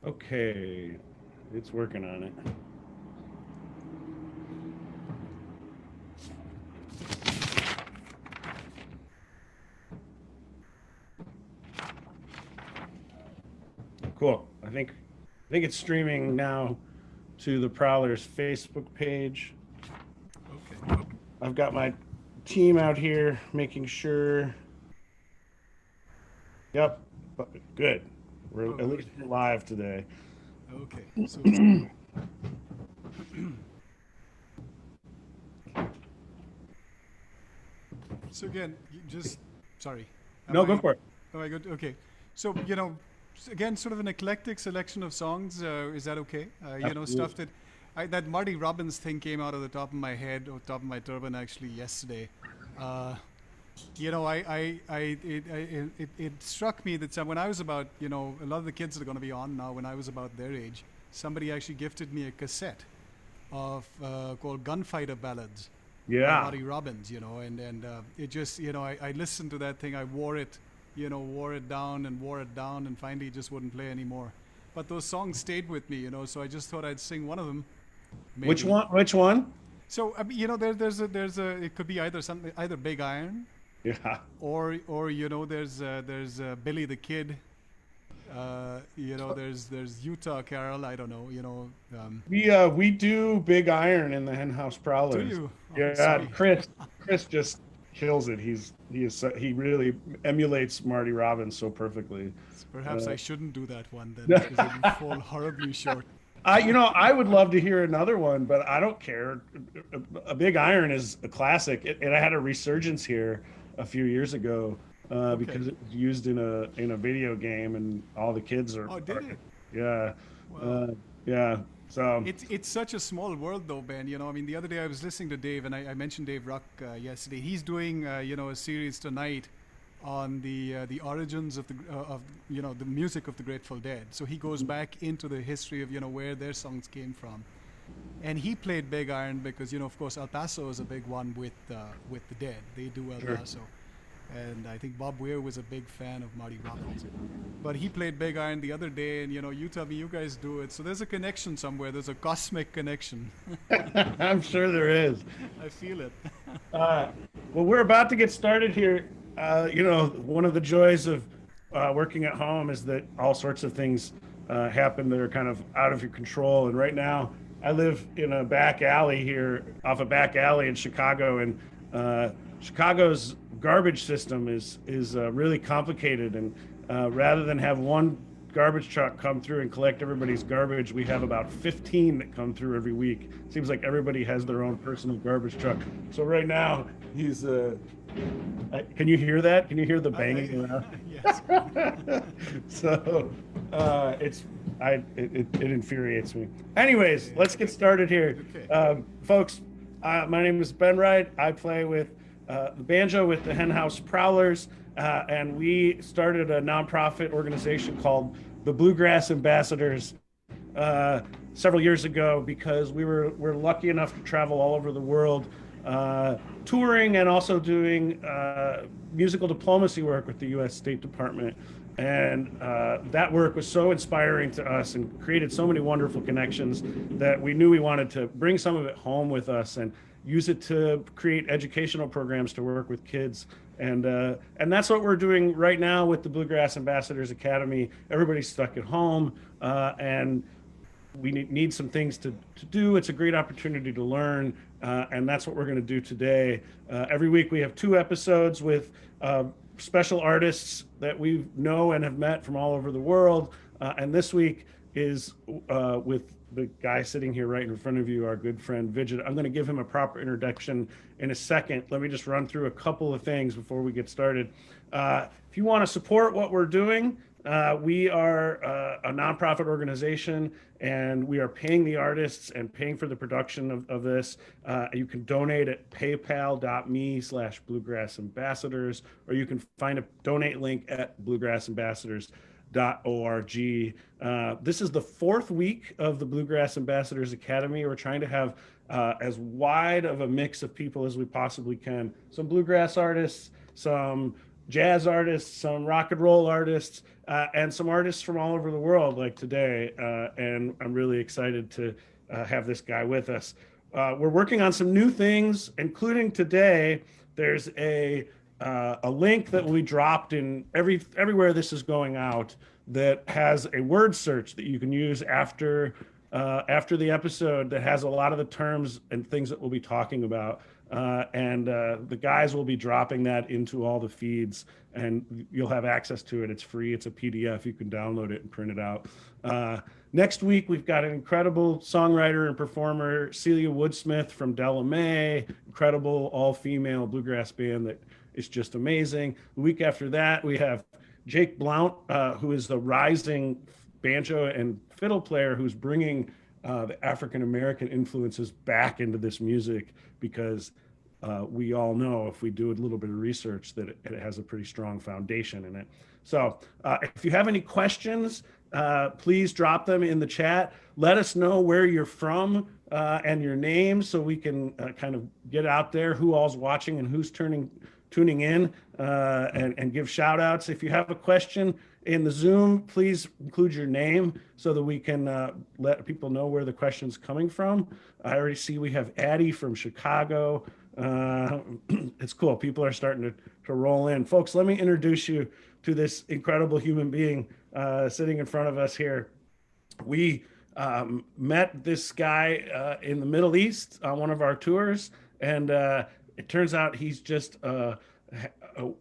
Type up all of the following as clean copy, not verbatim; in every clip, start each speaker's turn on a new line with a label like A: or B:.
A: Okay, it's working on it. Cool. I think it's streaming now to the Prowlers Facebook page.
B: Okay.
A: I've got my team out here making sure. Yep, good. We're
B: Oh,
A: at
B: good.
A: least live today.
B: Okay. So again, just sorry. Am
A: No, go
B: I?
A: for it.
B: Am I good? Okay. So again, sort of an eclectic selection of songs. Is that okay?
A: Absolutely.
B: Stuff that Marty Robbins thing came out of the top of my head or top of my turban actually yesterday. Uh, it struck me that when I was about, a lot of the kids that are going to be on now, when I was about their age, somebody actually gifted me a cassette of called Gunfighter Ballads by
A: Yeah.
B: Marty Robbins, and it just, I listened to that thing, I wore it, wore it down and wore it down, and finally it just wouldn't play anymore. But those songs stayed with me, so I just thought I'd sing one of them,
A: Which
B: maybe.
A: one? Which one?
B: So it could be either something, either Big Iron,
A: Yeah.
B: or there's Billy the Kid. There's Utah Carol. I don't know.
A: We do Big Iron in the Hen House
B: Do
A: Prowlers.
B: you? Oh,
A: Yeah,
B: sweet.
A: Chris just kills it. He really emulates Marty Robbins so perfectly.
B: Perhaps
A: Uh,
B: I shouldn't do that one then, because it'll fall horribly short.
A: I would love to hear another one, but I don't care. A Big Iron is a classic, and I had a resurgence here a few years ago
B: Okay.
A: because it was used in a video game, and all the kids
B: Oh, did
A: are
B: it?
A: yeah,
B: Wow.
A: uh, yeah. So
B: It's such a small world, though, Ben. I mean, the other day I was listening to Dave, and I mentioned Dave Ruck yesterday. He's doing, a series tonight on the origins of the music of the Grateful Dead. So he goes back into the history of where their songs came from, and he played Big Iron because of course El Paso is a big one with the Dead. They do El
A: sure.
B: Paso, and I think Bob Weir was a big fan of Marty Robbins. But he played Big Iron the other day, and you tell me you guys do it. So there's a connection somewhere. There's a cosmic connection.
A: I'm sure there is.
B: I feel it.
A: Uh, well, we're about to get started here. One of the joys of working at home is that all sorts of things happen that are kind of out of your control. And right now, I live in a back alley here, off a back alley in Chicago, and Chicago's garbage system is really complicated. And rather than have one garbage truck come through and collect everybody's garbage, we have about 15 that come through every week. Seems like everybody has their own personal garbage truck. So right now, he's can you hear that? Can you hear the banging around?
B: Yes.
A: So it's it infuriates me. Anyways,
B: Yeah.
A: let's get started here,
B: Okay.
A: folks. My name is Ben Wright. I play with the banjo with the Hen House Prowlers, and we started a nonprofit organization called the Bluegrass Ambassadors several years ago because we're lucky enough to travel all over the world, touring and also doing musical diplomacy work with the U.S. State Department. And that work was so inspiring to us and created so many wonderful connections that we knew we wanted to bring some of it home with us and use it to create educational programs to work with kids. And that's what we're doing right now with the Bluegrass Ambassadors Academy. Everybody's stuck at home, and we need some things to do. It's a great opportunity to learn, and that's what we're going to do today. Every week we have two episodes with special artists that we know and have met from all over the world. And this week is with the guy sitting here right in front of you, our good friend Vidget. I'm going to give him a proper introduction in a second. Let me just run through a couple of things before we get started. If you want to support what we're doing, we are a nonprofit organization, and we are paying the artists and paying for the production of this. You can donate at paypal.me/bluegrass ambassadors, or you can find a donate link at bluegrassambassadors.org. This is the fourth week of the Bluegrass Ambassadors Academy. We're trying to have as wide of a mix of people as we possibly can. Some bluegrass artists, some jazz artists, some rock and roll artists, and some artists from all over the world like today. And I'm really excited to have this guy with us. We're working on some new things, including today. There's a link that will be dropped in everywhere this is going out that has a word search that you can use after the episode that has a lot of the terms and things that we'll be talking about. And the guys will be dropping that into all the feeds, and you'll have access to it. It's free. It's a PDF. You can download it and print it out. Next week, we've got an incredible songwriter and performer, Celia Woodsmith from Della May, incredible all-female bluegrass band that is just amazing. The week after that, we have Jake Blount, who is the rising banjo and fiddle player who's bringing the African American influences back into this music because we all know if we do a little bit of research that it has a pretty strong foundation in it. So if you have any questions, please drop them in the chat. Let us know where you're from and your name so we can kind of get out there who all's watching and who's tuning in and give shout outs. If you have a question in the Zoom, please include your name so that we can let people know where the question's coming from. I already see we have Addie from Chicago. It's cool. People are starting to roll in. Folks, let me introduce you to this incredible human being sitting in front of us here. We met this guy in the Middle East on one of our tours, and it turns out he's just a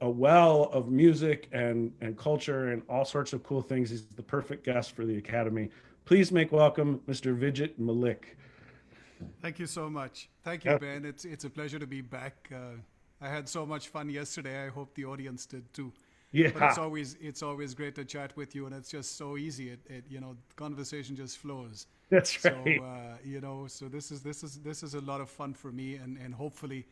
A: well of music and culture and all sorts of cool things. He's the perfect guest for the Academy. Please make welcome Mr. Vijit Malik.
B: Thank you so much. Thank you, Ben. It's a pleasure to be back. I had so much fun yesterday. I hope the audience did too.
A: Yeah.
B: But it's always great to chat with you, and it's just so easy. The conversation just flows.
A: That's right.
B: So this is a lot of fun for me, and hopefully,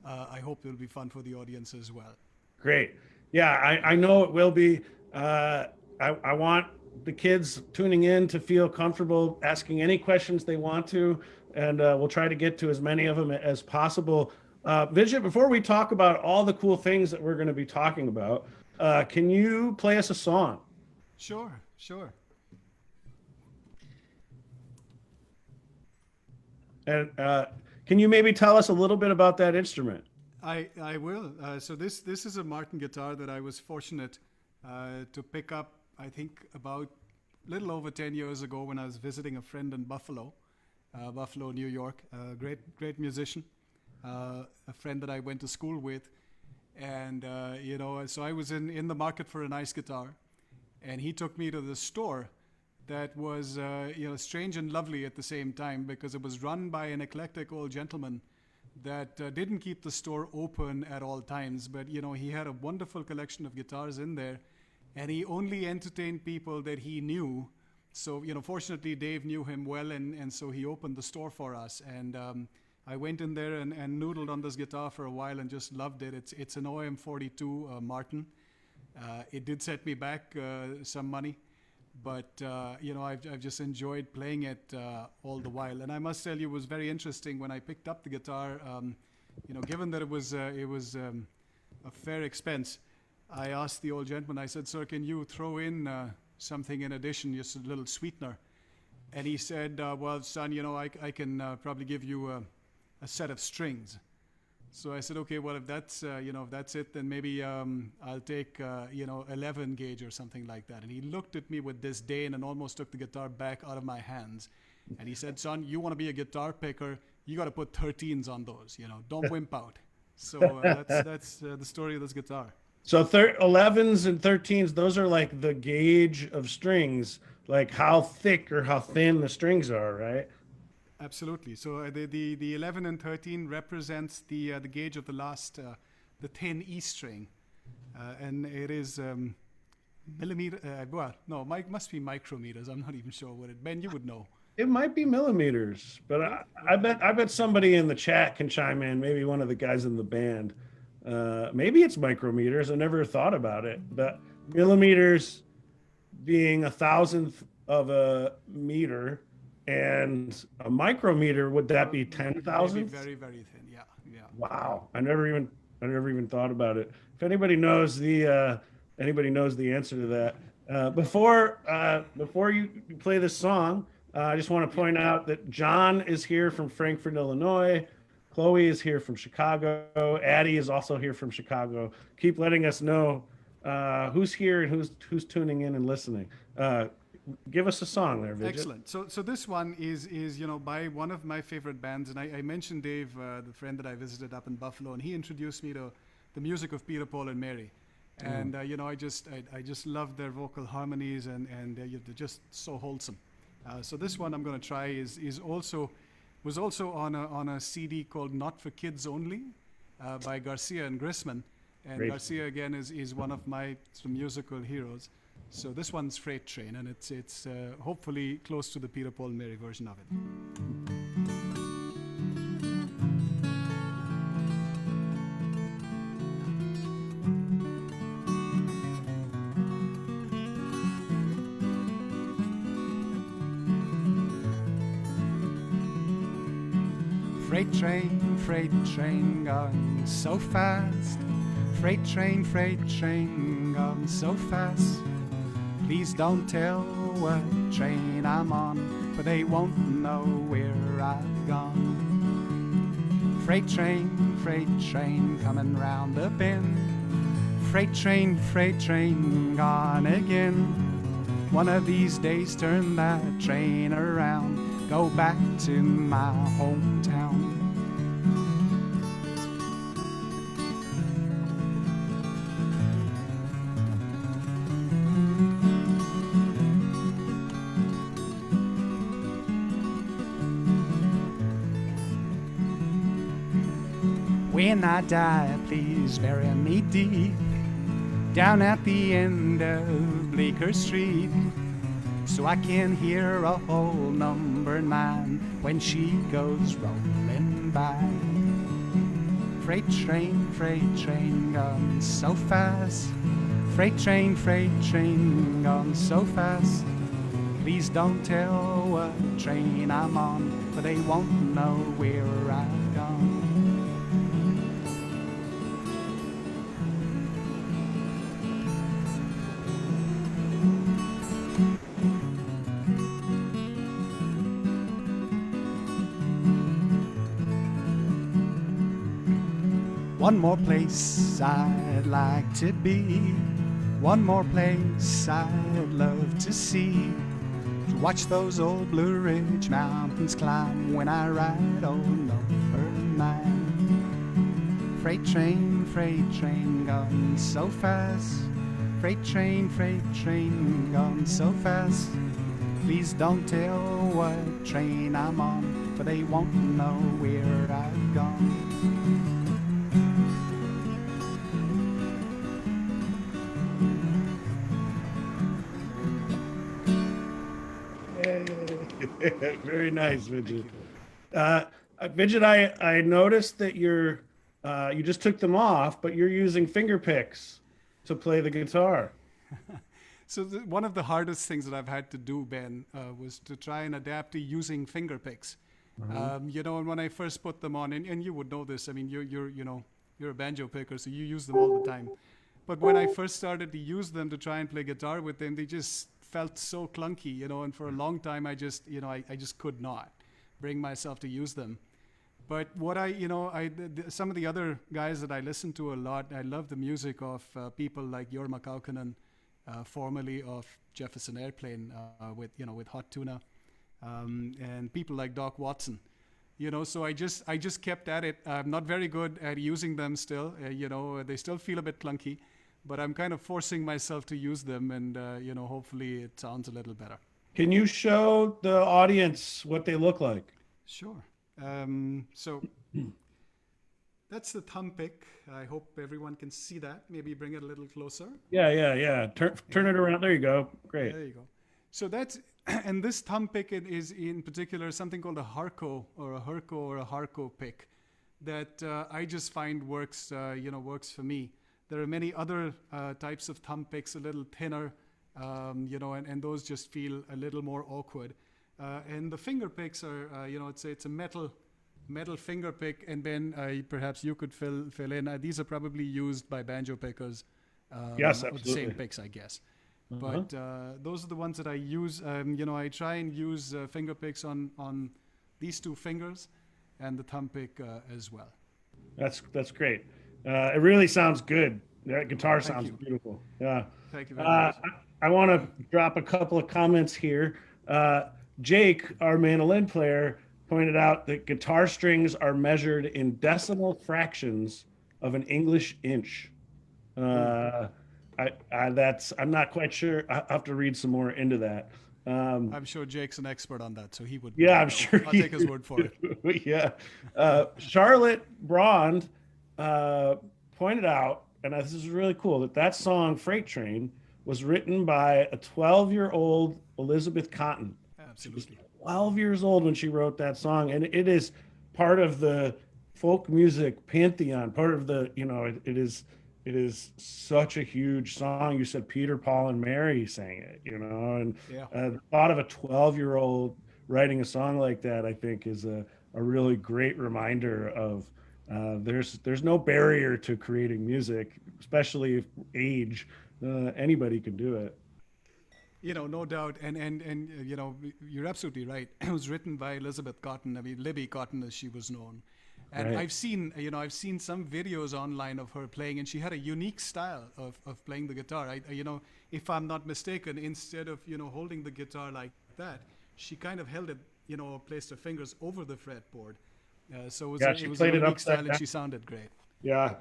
B: I hope it'll be fun for the audience as well.
A: Great. Yeah, I know it will be. I want the kids tuning in to feel comfortable asking any questions they want to, and we'll try to get to as many of them as possible. Vijay, before we talk about all the cool things that we're going to be talking about, can you play us a song?
B: Sure.
A: And can you maybe tell us a little bit about that instrument?
B: I will. So this is a Martin guitar that I was fortunate to pick up, I think, about a little over 10 years ago when I was visiting a friend in Buffalo, New York. Great musician, a friend that I went to school with. And, so I was in the market for a nice guitar. And he took me to the store that was, strange and lovely at the same time because it was run by an eclectic old gentleman that didn't keep the store open at all times. But, he had a wonderful collection of guitars in there. And he only entertained people that he knew. So, fortunately, Dave knew him well. And so he opened the store for us. And I went in there and noodled on this guitar for a while and just loved it. It's an OM42 Martin. It did set me back some money, but I've just enjoyed playing it all the while. And I must tell you, it was very interesting when I picked up the guitar. Given that it was a fair expense, I asked the old gentleman. I said, "Sir, can you throw in something in addition, just a little sweetener?" And he said, "Well, son, I can probably give you a set of strings." So I said, "Okay, well, if that's it, then maybe I'll take 11 gauge or something like that." And he looked at me with disdain and almost took the guitar back out of my hands. And he said, "Son, you want to be a guitar picker? You got to put 13s on those. Don't wimp out." So that's the story of this guitar.
A: So 11s and 13s, those are like the gauge of strings, like how thick or how thin the strings are, right?
B: Absolutely. So the 11 and 13 represents the gauge of the last, the 10 E string, and it is millimeter. Must be micrometers. I'm not even sure what it. Ben, you would know.
A: It might be millimeters, but I bet somebody in the chat can chime in. Maybe one of the guys in the band. Maybe it's micrometers. I never thought about it, but millimeters being 1,000th of a meter. And a micrometer, would that be 10,000?
B: Very, very thin. Yeah.
A: Wow. I never even I never even thought about it. If anybody knows the answer to that, before you play this song, I just want to
B: Yeah.
A: point out that John is here from Frankfort, Illinois. Chloe is here from Chicago. Addie is also here from Chicago. Keep letting us know who's here and who's tuning in and listening. Uh, Give us a song there, Vidya.
B: Excellent. So this one is by one of my favorite bands, and I mentioned Dave, the friend that I visited up in Buffalo, and he introduced me to the music of Peter, Paul, and Mary, and I just love their vocal harmonies, and they're just so wholesome. So this one I'm going to try is also was also on a CD called Not for Kids Only by Garcia and Grisman, and
A: Great.
B: Garcia again is one of my musical heroes. So this one's Freight Train, and it's hopefully close to the Peter, Paul, and Mary version of it. Freight train going so fast. Freight train going so fast. Please don't tell what train I'm on, for they won't know where I've gone. Freight train coming round the bend. Freight train gone again. One of these days turn that train around, go back to my hometown. When I die, please bury me deep down at the end of Bleecker Street, so I can hear a whole number 9 when she goes rolling by. Freight train going so fast. Freight train going so fast. Please don't tell what train I'm on, for they won't know where I've gone. One more place I'd like to be, one more place I'd love to see, to watch those old Blue Ridge Mountains climb when I ride on number 9. Freight train going so fast. Freight train going so fast. Please don't tell what train I'm on, for they won't know where I've gone.
A: Very nice, Vidya. Vidya, I noticed that you just took them off, but you're using finger picks to play the guitar.
B: So one of the hardest things that I've had to do, Ben, was to try and adapt to using finger picks. And when I first put them on, and you would know this. I mean, you're a banjo picker, so you use them all the time. But when I first started to use them to try and play guitar with them, they just felt so clunky, and for a long time I just could not bring myself to use them. But what some of the other guys that I listen to a lot, I love the music of people like Jorma Kaukonen, formerly of Jefferson Airplane, with Hot Tuna, and people like Doc Watson. So I just kept at it. I'm not very good at using them still. They still feel a bit clunky, but I'm kind of forcing myself to use them, and hopefully it sounds a little better.
A: Can you show the audience what they look like?
B: Sure. So that's the thumb pick. I hope everyone can see that. Maybe bring it a little closer.
A: Yeah. Turn it around. There you go. Great.
B: There you go. So that's and this thumb pick is in particular something called a Harco or a Herco or a Harco pick that I just find works for me. There are many other types of thumb picks, a little thinner, and those just feel a little more awkward. And the finger picks are, it's a metal metal finger pick, and then perhaps you could fill in. These are probably used by banjo pickers,
A: Yes,
B: or the same
A: absolutely.
B: picks, I guess.
A: Uh-huh.
B: But those are the ones that I use. I try and use finger picks on these two fingers, and the thumb pick as well.
A: That's great. It really sounds good. That guitar
B: Thank
A: sounds
B: you.
A: beautiful. Yeah.
B: Thank you very
A: Uh,
B: much.
A: I want to drop a couple of comments here. Uh, Jake, our mandolin player, pointed out that guitar strings are measured in decimal fractions of an English inch.
B: Oh,
A: Uh, I'm not quite sure. I have to read some more into that. Um,
B: I'm sure Jake's an expert on that, so he
A: yeah, I'm
B: would know.
A: sure
B: I'll
A: he
B: take his word for it.
A: yeah. Charlotte Brond uh, pointed out, and this is really cool, that song Freight Train was written by a 12-year-old Elizabeth Cotton. She was
B: Absolutely.
A: 12 years old when she wrote that song, and it is part of the folk music pantheon, part of it is such a huge song. You said Peter, Paul, and Mary sang it, and
B: Yeah.
A: the thought of a 12-year-old writing a song like that, I think, is a really great reminder of there's no barrier to creating music, especially if age. Anybody can do it,
B: No doubt, and you're absolutely right. It was written by Elizabeth Cotton. I mean, Libby Cotton, as she was known. And
A: right?
B: I've seen some videos online of her playing, and she had a unique style of playing the guitar. If I'm not mistaken, instead of holding the guitar like that, she kind of held it, placed her fingers over the fretboard. So
A: Yeah,
B: it
A: she
B: was a
A: played it
B: unique style,
A: upside
B: and
A: down.
B: she sounded great.
A: Yeah,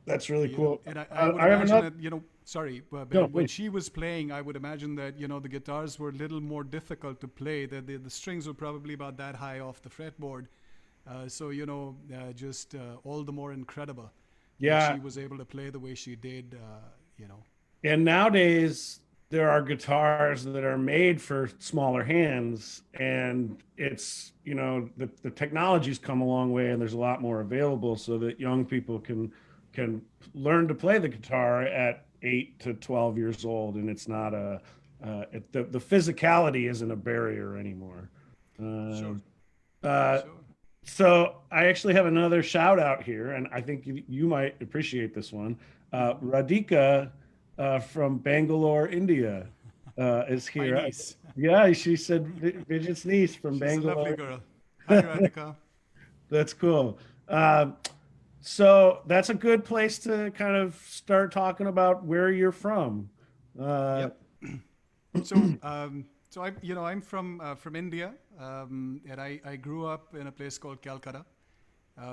A: that's really cool.
B: And I would
A: I have
B: imagine
A: another.
B: that, sorry,
A: No,
B: Ben, when
A: please.
B: she was playing, I would imagine that, the guitars were a little more difficult to play, that the strings were probably about that high off the fretboard. So, just all the more incredible that
A: Yeah,
B: she was able to play the way she did, you know.
A: and nowadays there are guitars that are made for smaller hands, and the technology's come a long way, and there's a lot more available so that young people can learn to play the guitar at 8 to 12 years old, and it's not the physicality isn't a barrier anymore.
B: Sure,
A: Um, uh,
B: sure.
A: so I actually have another shout out here, and I think you might appreciate this one.
B: Hmm.
A: Radhika from Bangalore, India, is
B: My
A: here.
B: niece.
A: Yeah, she said Vijit's niece from
B: She's a lovely
A: Bangalore.
B: girl. Hi, Radhika.
A: That's cool. So that's a good place to kind of start talking about where you're from. Uh,
B: Yep. I'm from India, and I grew up in a place called Calcutta,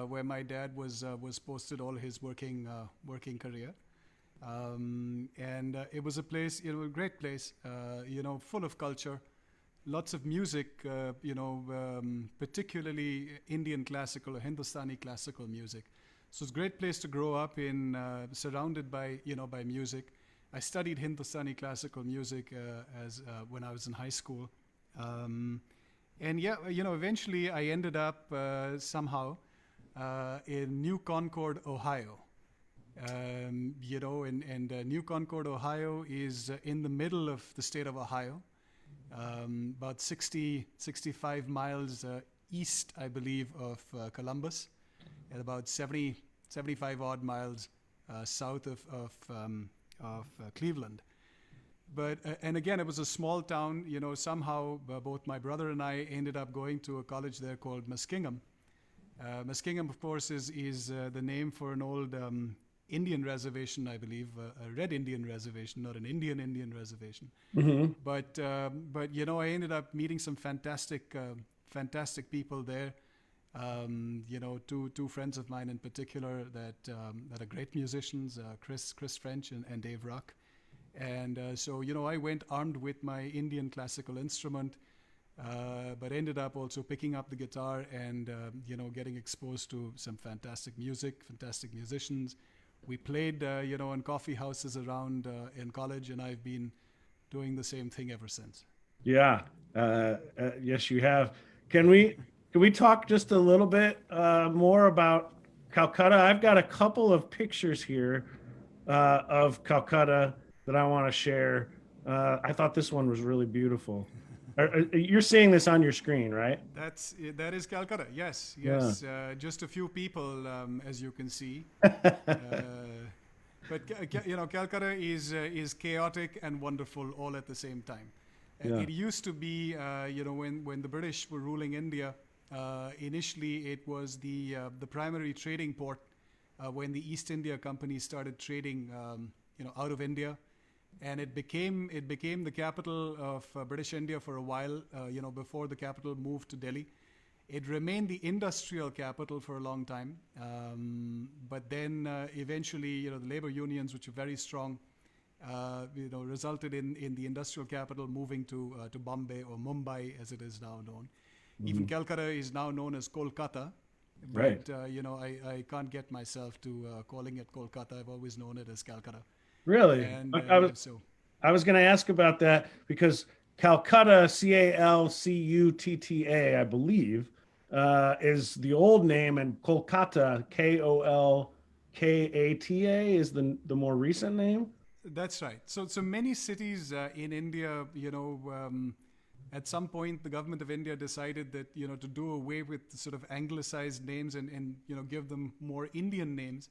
B: where my dad was posted all his working career. And it was a place, a great place, full of culture, lots of music, particularly Indian classical or Hindustani classical music. So it's a great place to grow up in, surrounded by music. I studied Hindustani classical music as when I was in high school. Um, and yeah, eventually I ended up somehow in New Concord, Ohio. And New Concord, Ohio is in the middle of the state of Ohio, about 65 miles east, I believe, of Columbus, and about 75 odd miles south of Cleveland. But and again, it was a small town. Somehow both my brother and I ended up going to a college there called Muskingum. Muskingum, of course, is the name for an old Indian reservation, I believe, a Red Indian reservation, not an Indian reservation.
A: mhm.
B: But I ended up meeting some fantastic people there. Two friends of mine in particular that are great musicians, Chris French and Dave Ruck. And so I went armed with my Indian classical instrument, but ended up also picking up the guitar and getting exposed to some fantastic music, fantastic musicians. We played in coffee houses around in college, and I've been doing the same thing ever since.
A: Yeah, yes, you have. Can we can we talk just a little bit more about Calcutta? I've got a couple of pictures here of Calcutta that I want to share. I thought this one was really beautiful. You're seeing this on your screen, right?
B: That is Calcutta. Yes,
A: Yeah.
B: yes. Just a few people, as you can see. Uh, but Calcutta is chaotic and wonderful all at the same time.
A: Yeah.
B: It used to be, when the British were ruling India. Initially, it was the primary trading port when the East India Company started trading, out of India, and it became the capital of British India for a while. Before the capital moved to Delhi, it remained the industrial capital for a long time. But then eventually, the labor unions, which are very strong, resulted in the industrial capital moving to Bombay or Mumbai, as it is now known. Even
A: Mhm.
B: Calcutta is now known as Kolkata,
A: Right.
B: but I can't get myself to calling it Kolkata. I've always known it as Calcutta,
A: Really?
B: and
A: I was
B: yeah, so
A: I was going to ask about that because Calcutta, Calcutta, I believe, is the old name, and Kolkata, Kolkata, is the more recent name.
B: that's right. So many cities in India, at some point the government of India decided that to do away with the sort of anglicized names and give them more Indian names.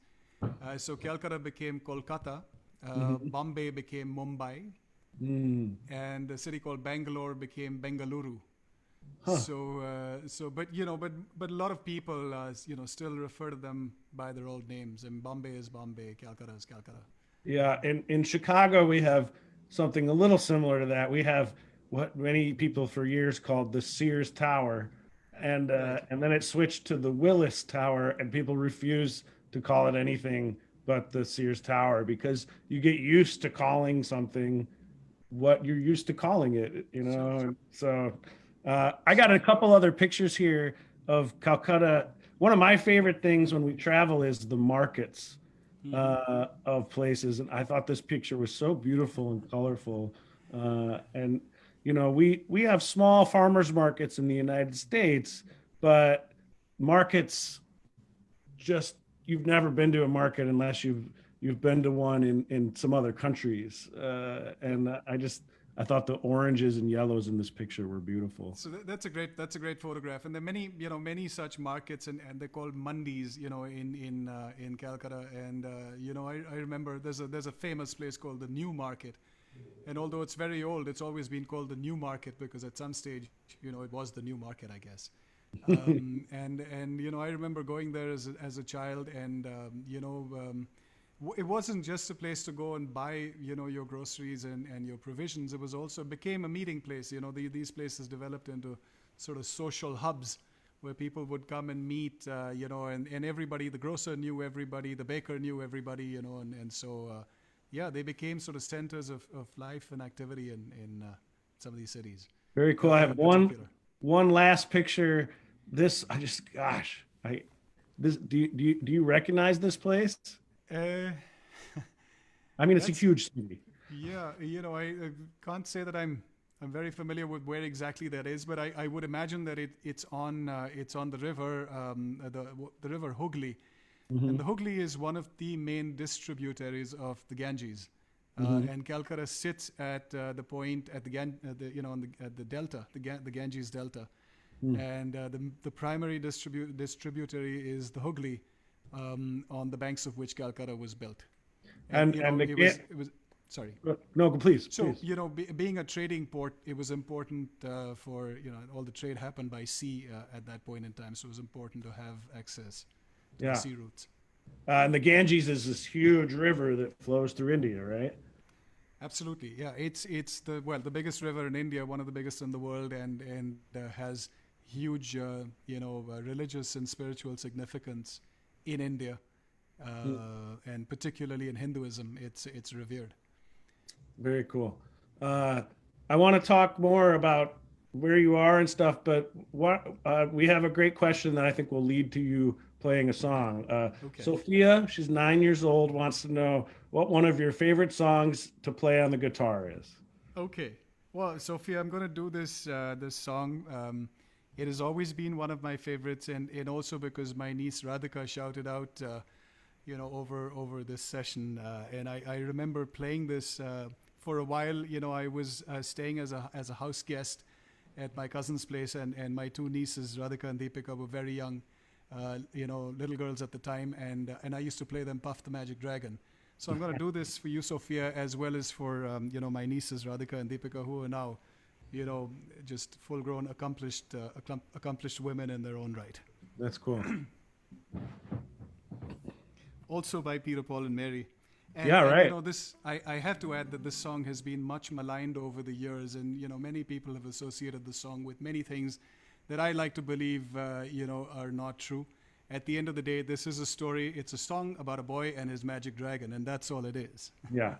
B: So Calcutta became Kolkata,
A: Mhm.
B: Bombay became Mumbai,
A: Mm.
B: and a city called Bangalore became Bengaluru.
A: Huh.
B: But a lot of people, still refer to them by their old names. And Bombay is Bombay, Calcutta is Calcutta.
A: Yeah, in Chicago we have something a little similar to that. We have what many people for years called the Sears Tower,
B: Right.
A: and then it switched to the Willis Tower, and people refuse to call it anything but the Sears Tower because you get used to calling something what you're used to calling it, you
B: So,
A: know. And so I got
B: so
A: a couple other pictures here of Calcutta. One of my favorite things when we travel is the markets
B: mhm.
A: of places, and I thought this picture was so beautiful and colorful. And we have small farmers markets in the United States, but markets just you've never been to a market unless you've been to one in some other countries.
B: Yep.
A: And I thought the oranges and yellows in this picture were beautiful.
B: So that's a great photograph, and there are many such markets, and they're called mandis, in Calcutta. And I remember there's a famous place called the New Market, and although it's very old, it's always been called the New Market because at some stage, it was the New Market, I guess. And I remember going there as a child, and it wasn't just a place to go and buy your groceries and your provisions. It was also became a meeting place. These places developed into sort of social hubs where people would come and meet. And everybody, the grocer knew everybody, the baker knew everybody. And so yeah, they became sort of centers of life and activity in some of these cities,
A: Very cool. I
B: Calcutta
A: have
B: in
A: one
B: particular.
A: one last picture. This I just gosh, I this do you recognize this place?
B: Uh,
A: I mean, it's a
B: that's
A: huge city.
B: Yeah, I can't say that I'm very familiar with where exactly that is, but I would imagine that it's on the river, the river Hooghly, and
A: Hmm.
B: the Hooghly is one of the main distributaries of the Ganges,
A: Hmm.
B: and Calcutta sits at the point at the Gan, on at the delta, the Ganges delta, and the primary distributary is the Hooghly, on the banks of which Calcutta was built, and
A: And
B: it was sorry.
A: no, please,
B: So,
A: please.
B: being a trading port, it was important for, all the trade happened by sea at that point in time. So it was important to have access to the
A: Yeah.
B: sea routes.
A: And the Ganges is this huge river that flows through India, right?
B: Absolutely. Yeah. It's the biggest river in India, one of the biggest in the world, and has huge, religious and spiritual significance in India,
A: Mm.
B: and particularly in Hinduism. It's revered.
A: Very cool. Uh, I want to talk more about where you are and stuff, but we have a great question that I think will lead to you playing a song.
B: Okay.
A: Sophia, she's 9 years old, wants to know what one of your favorite songs to play on the guitar is.
B: Okay. Well, Sophia, I'm going to do this song. It has always been one of my favorites, and also because my niece Radhika shouted out, over this session, and I remember playing this for a while. I was staying as a house guest at my cousin's place, and my two nieces, Radhika and Deepika, were very young, little girls at the time, and I used to play them Puff the Magic Dragon. So I'm going to do this for you, Sophia, as well as for my nieces, Radhika and Deepika, who are now, just full-grown, accomplished women in their own right.
A: That's cool.
B: Also by Peter, Paul, and Mary.
A: Yeah, right.
B: I have to add that this song has been much maligned over the years, and many people have associated the song with many things that I like to believe are not true. At the end of the day, this is a story. It's a song about a boy and his magic dragon, and that's all it is.
A: Yeah.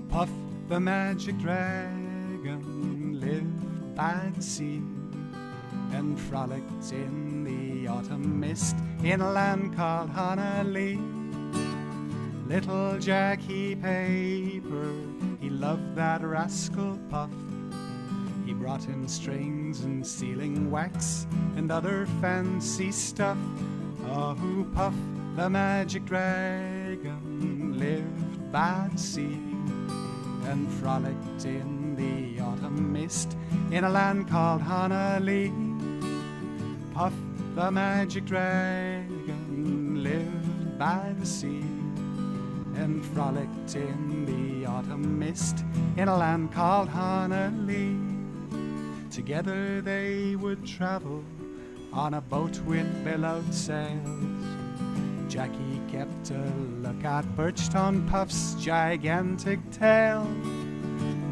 B: Puff the magic dragon lived by the sea and frolicked in the autumn mist in a land called Honolulu. Little Jackie Paper, he loved that rascal Puff. He brought him strings and sealing wax and other fancy stuff. Oh, Puff the magic dragon lived by the sea and frolicked in the autumn mist in a land called Honolulu. Puff the magic dragon lived by the sea and frolicked in the autumn mist in a land called Honolulu. Together they would travel on a boat with billowed sails. Jackie kept a lookout perched on Puff's gigantic tail.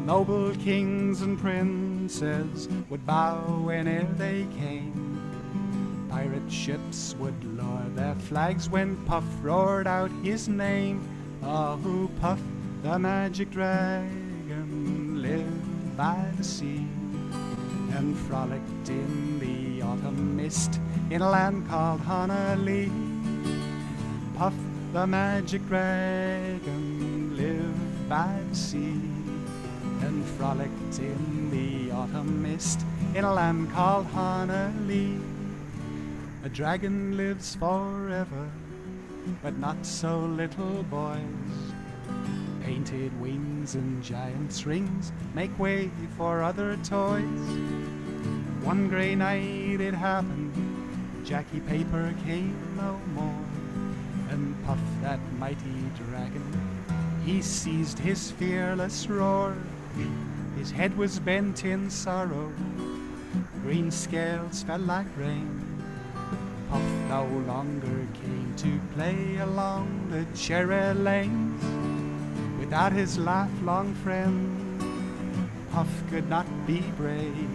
B: Noble kings and princes would bow whene'er they came. Pirate ships would lower their flags when Puff roared out his name. Oh, Puff the magic dragon lived by the sea and frolicked in the autumn mist in a land called Honolulu. Puff the magic dragon lived by the sea and frolicked in the autumn mist in a land called Honolulu. A dragon lives forever, but not so little boys. Painted wings and giant's rings make way for other toys. One grey night it happened, Jackie Paper came no more. And Puff, that mighty dragon, he seized his fearless roar. His head was bent in sorrow, green scales fell like rain. Puff no longer came to play along the cherry lanes. Without his lifelong friend, Puff could not be brave.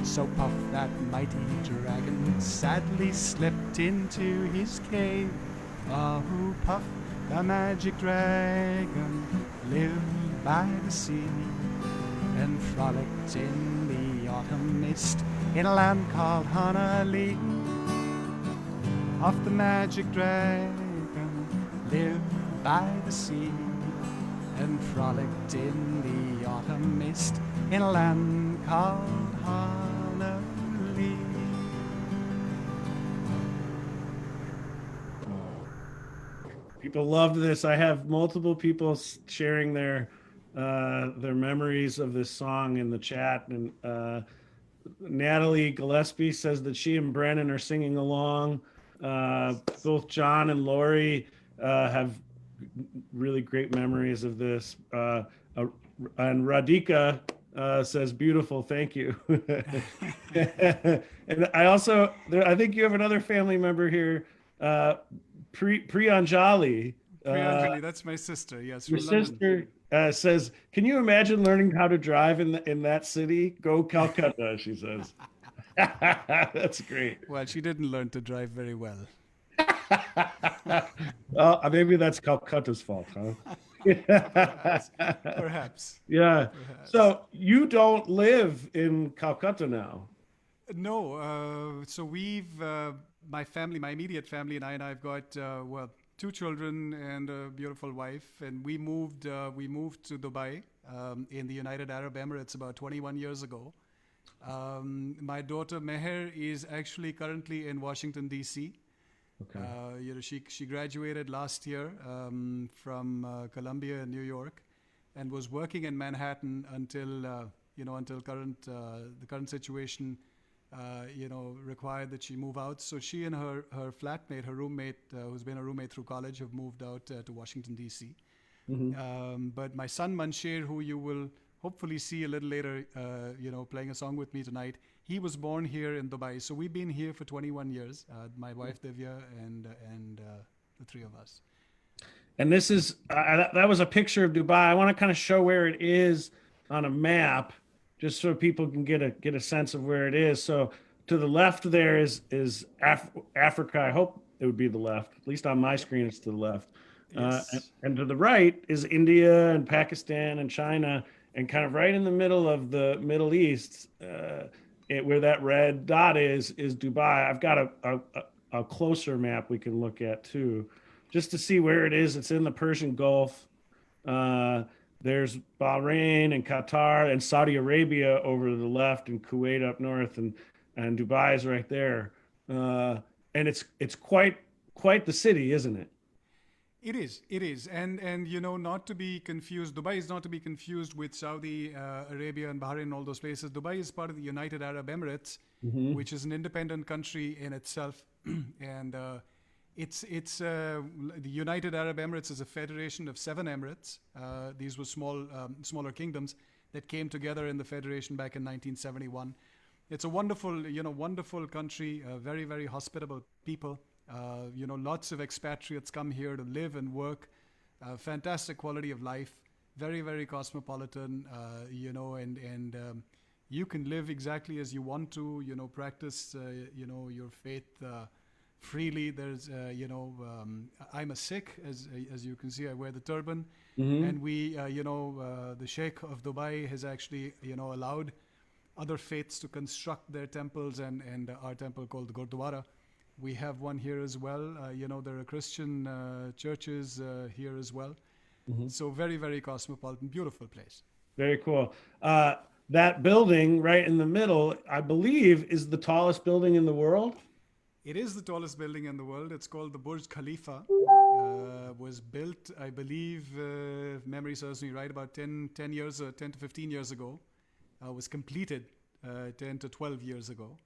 B: So Puff, that mighty dragon, sadly slipped into his cave. Oh, Puff the magic dragon lived by the sea and frolicked in the autumn mist in a land called Honolulu. Puff the magic dragon lived by the sea and frolicked in the autumn mist in a land called Honolulu.
A: People loved this. I have multiple people sharing their memories of this song in the chat, and Natalie Gillespie says that she and Brennan are singing along. Both John and Lori have really great memories of this. And Radhika says, "Beautiful, thank you." And I think you have another family member here, Priyanjali.
B: Priyanjali, that's my sister. Yes,
A: Your
B: from London.
A: sister says, "Can you imagine learning how to drive in that city? Go Calcutta," she says. That's great.
B: Well, she didn't learn to drive very well.
A: Well, maybe that's Calcutta's fault, huh?
B: Perhaps.
A: Yeah.
B: Perhaps.
A: So you don't live in Calcutta now.
B: No. So my family, my immediate family, and I've got, two children and a beautiful wife, and we moved to Dubai in the United Arab Emirates about 21 years ago. My daughter Meher is actually currently in Washington D.C.
A: Okay.
B: She graduated last year from Columbia in New York, and was working in Manhattan until until the current situation required that she move out. So she and her flatmate, her roommate, who's been a roommate through college, have moved out to Washington D.C.
A: Hmm.
B: But my son Mansher, who you will hopefully see a little later, playing a song with me tonight, he was born here in Dubai. So we've been here for 21 years. My wife Divya and the three of us.
A: And this is that was a picture of Dubai. I want to kind of show where it is on a map, just so people can get a sense of where it is. So to the left there is Africa. I hope it would be the left. At least on my
B: Yep.
A: screen, it's to the left.
B: Yes.
A: And to the right is India and Pakistan and China, and kind of right in the middle of the Middle East, where that red dot is Dubai. I've got a closer map we can look at too, just to see where it is. It's in the Persian Gulf. Uh, there's Bahrain and Qatar and Saudi Arabia over to the left, and Kuwait up north, and Dubai is right there. And it's quite the city, isn't it?
B: It is, and not to be confused. Dubai is not to be confused with Saudi Arabia and Bahrain and all those places. Dubai is part of the United Arab Emirates,
A: Hmm.
B: which is an independent country in itself, and it's the United Arab Emirates is a federation of 7 emirates. These were smaller kingdoms that came together in the federation back in 1971. It's a wonderful country, very, very hospitable people. Lots of expatriates come here to live and work. Fantastic quality of life, very, very cosmopolitan. And you can live exactly as you want to. Practice your faith freely. There's I'm a Sikh, as you can see. I wear the turban,
A: Hmm.
B: and the Sheikh of Dubai has actually allowed other faiths to construct their temples, and our temple called the Gurdwara. We have one here as well. There are Christian churches here as well.
A: Hmm.
B: So very, very cosmopolitan, beautiful place.
A: Very cool. That building right in the middle, I believe, is the tallest building in the world.
B: It is the tallest building in the world. It's called the Burj Khalifa. Was built, I believe, if memory serves me right, about 10 years, 10 to 15 years ago. Was completed 10 to 12 years ago.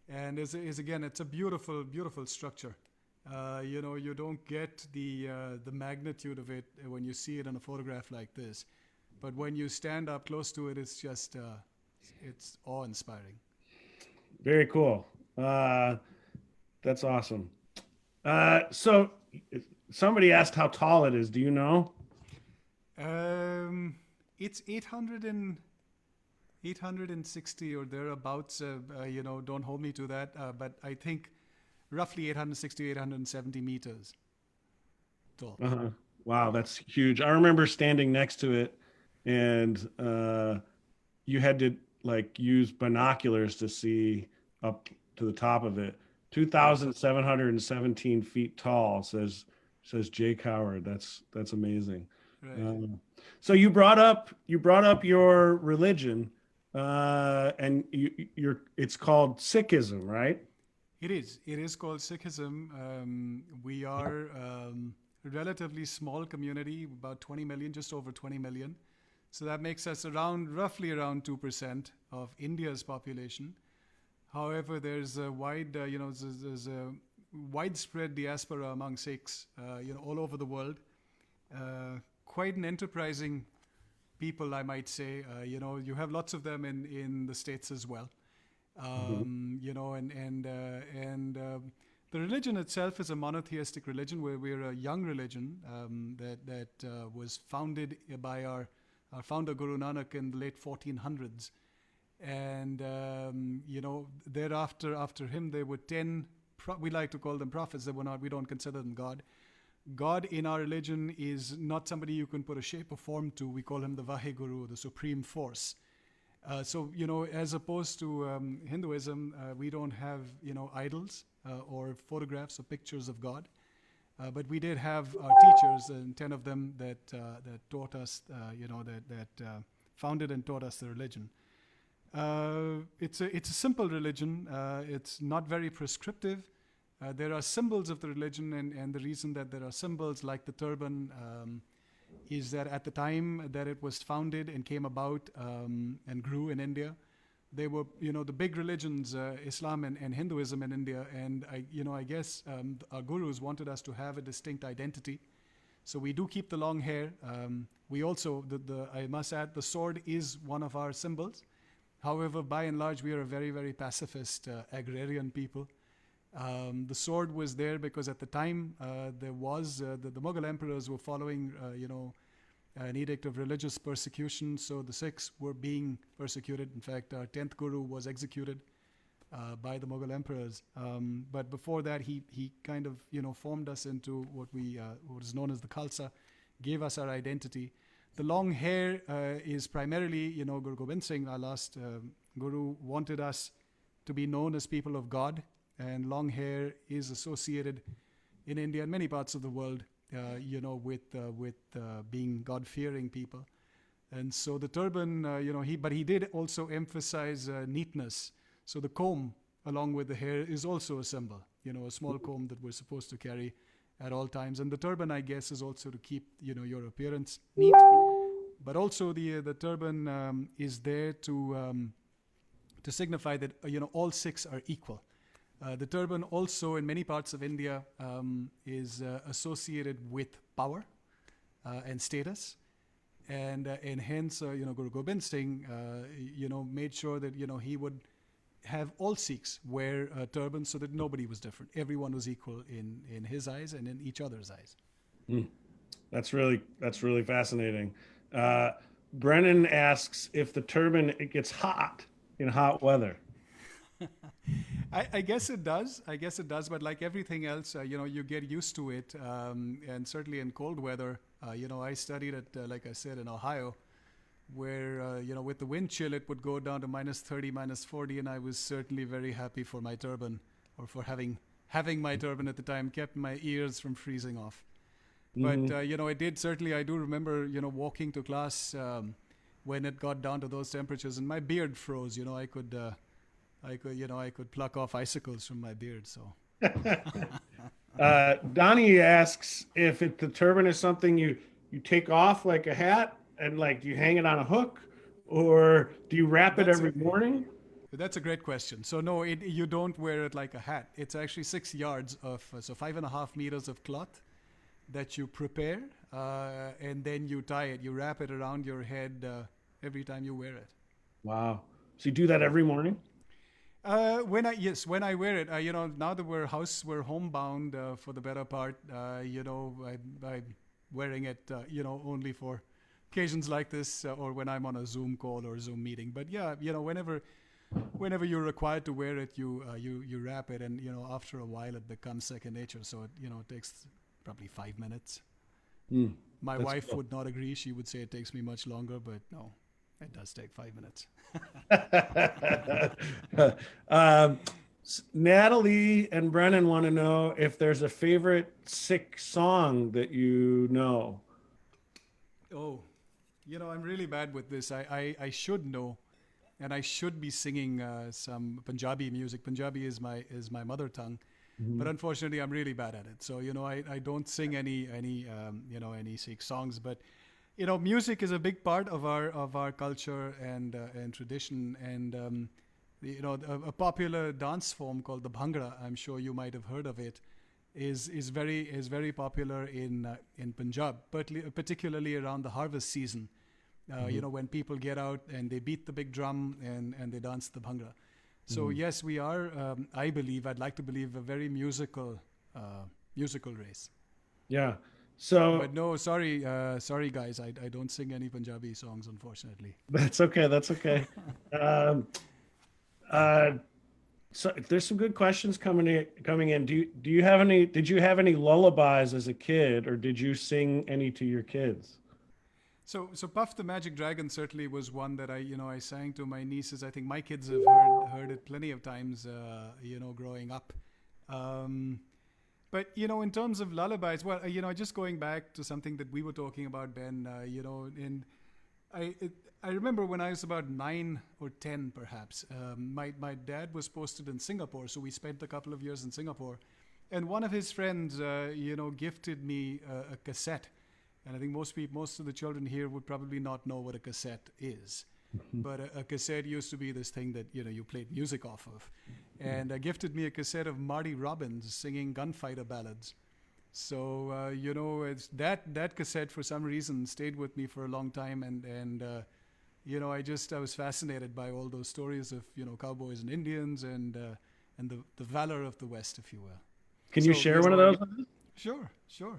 B: And is again, it's a beautiful, beautiful structure. You don't get the magnitude of it when you see it in a photograph like this, but when you stand up close to it, it's just it's awe-inspiring.
A: Very cool. That's awesome. So somebody asked how tall it is. Do you know?
B: It's 860 or thereabouts. Don't hold me to that, but I think roughly 860, 870 meters tall.
A: Uh-huh. Wow, that's huge. I remember standing next to it, and you had to like use binoculars to see up to the top of it.
B: Right,
A: 2,717 feet tall, says Jake Howard. That's amazing.
B: right.
A: Um, so you brought up your religion, and it's called Sikhism, right?
B: It is. It is called Sikhism. We are a relatively small community, about 20 million, just over 20 million. So that makes us roughly around 2% of India's population. However, there's a there's a widespread diaspora among Sikhs, all over the world. Quite an enterprising people, I might say. You have lots of them in the States as well.
A: Mhm.
B: The religion itself is a monotheistic religion, where we're a young religion that was founded by our founder Guru Nanak in the late 1400s, and thereafter after him there were 10. We like to call them prophets. They were not. We don't consider them God. God in our religion is not somebody you can put a shape or form to. We call him the Vaheguru, the supreme force. As opposed to Hinduism, we don't have, idols or photographs or pictures of God. But we did have our teachers, and 10 of them that taught us, that founded and taught us the religion. It's a simple religion. It's not very prescriptive. There are symbols of the religion, and the reason that there are symbols like the turban is that at the time that it was founded and came about and grew in India, they were, the big religions, Islam and Hinduism in India, and I guess our gurus wanted us to have a distinct identity. So we do keep the long hair. We also, I must add, the sword is one of our symbols. However, by and large, we are a very, very pacifist, agrarian people. The sword was there because at the time there was the Mughal emperors were following, an edict of religious persecution. So the Sikhs were being persecuted. In fact, our 10th guru was executed by the Mughal emperors. But before that, he kind of formed us into what is known as the Khalsa, gave us our identity. The long hair is primarily, Guru Gobind Singh, our last guru, wanted us to be known as people of God, and long hair is associated in India and many parts of the world, with being God-fearing people. And so the turban, but he did also emphasize neatness. So the comb, along with the hair, is also a symbol. A small comb that we're supposed to carry at all times. And the turban, I guess, is also to keep, your appearance neat. But also the turban is there to signify that, all Sikhs are equal. The turban also in many parts of India is associated with power and status. And hence, Guru Gobind Singh, made sure that, he would have all Sikhs wear a turban so that nobody was different. Everyone was equal in his eyes and in each other's eyes.
A: Mm. That's really fascinating. Brennan asks if the turban it gets hot in hot weather.
B: I guess it does. But like everything else, you get used to it. And certainly in cold weather, I studied at, like I said, in Ohio, where, with the wind chill, it would go down to -30, -40. And I was certainly very happy for my turban, or for having my turban at the time, kept my ears from freezing off. But, it did certainly, I do remember, walking to class when it got down to those temperatures, and my beard froze. I could pluck off icicles from my beard. So,
A: Donnie asks if the turban is something you take off like a hat and like you hang it on a hook, or do you wrap it every morning?
B: That's a great question. So no, you don't wear it like a hat. It's actually 6 yards of, so 5.5 meters of cloth that you prepare, and then you tie it. You wrap it around your head every time you wear it.
A: Wow. So you do that every morning?
B: When I wear it, now that we're homebound for the better part, I'm wearing it, only for occasions like this, or when I'm on a Zoom call or Zoom meeting. But yeah, whenever you're required to wear it, you wrap it, and after a while it becomes second nature. So it takes probably 5 minutes. My wife
A: cool.
B: would not agree. She would say it takes me much longer, but no, it does take 5 minutes.
A: Natalie and Brennan want to know if there's a favorite Sikh song that you know.
B: Oh, I'm really bad with this. I should know, and I should be singing some Punjabi music. Punjabi is my mother tongue, but unfortunately, I'm really bad at it. So I don't sing any Sikh songs. But music is a big part of our culture and tradition. And a popular dance form called the Bhangra, I'm sure you might have heard of it, is very popular in Punjab, particularly around the harvest season. When people get out and they beat the big drum and they dance the Bhangra. So yes, we are. I'd like to believe, a very musical race.
A: Yeah. So,
B: but no, sorry guys, I don't sing any Punjabi songs, unfortunately.
A: That's okay. That's okay. So there's some good questions coming in. Do you have any? Did you have any lullabies as a kid, or did you sing any to your kids?
B: So Puff the Magic Dragon certainly was one that I sang to my nieces. I think my kids have heard it plenty of times, growing up. But in terms of lullabies, well, just going back to something that we were talking about, Ben, I it, I remember when I was about 9 or 10, perhaps. My dad was posted in Singapore, so we spent a couple of years in Singapore, and one of his friends, gifted me a cassette, and I think most of the children here would probably not know what a cassette is. But a cassette used to be this thing that you played music off of, and gifted me a cassette of Marty Robbins singing gunfighter ballads. So it's that cassette for some reason stayed with me for a long time, and I was fascinated by all those stories of cowboys and Indians and the valor of the West, if you will.
A: Can you
B: So
A: share one of those?
B: Sure, sure.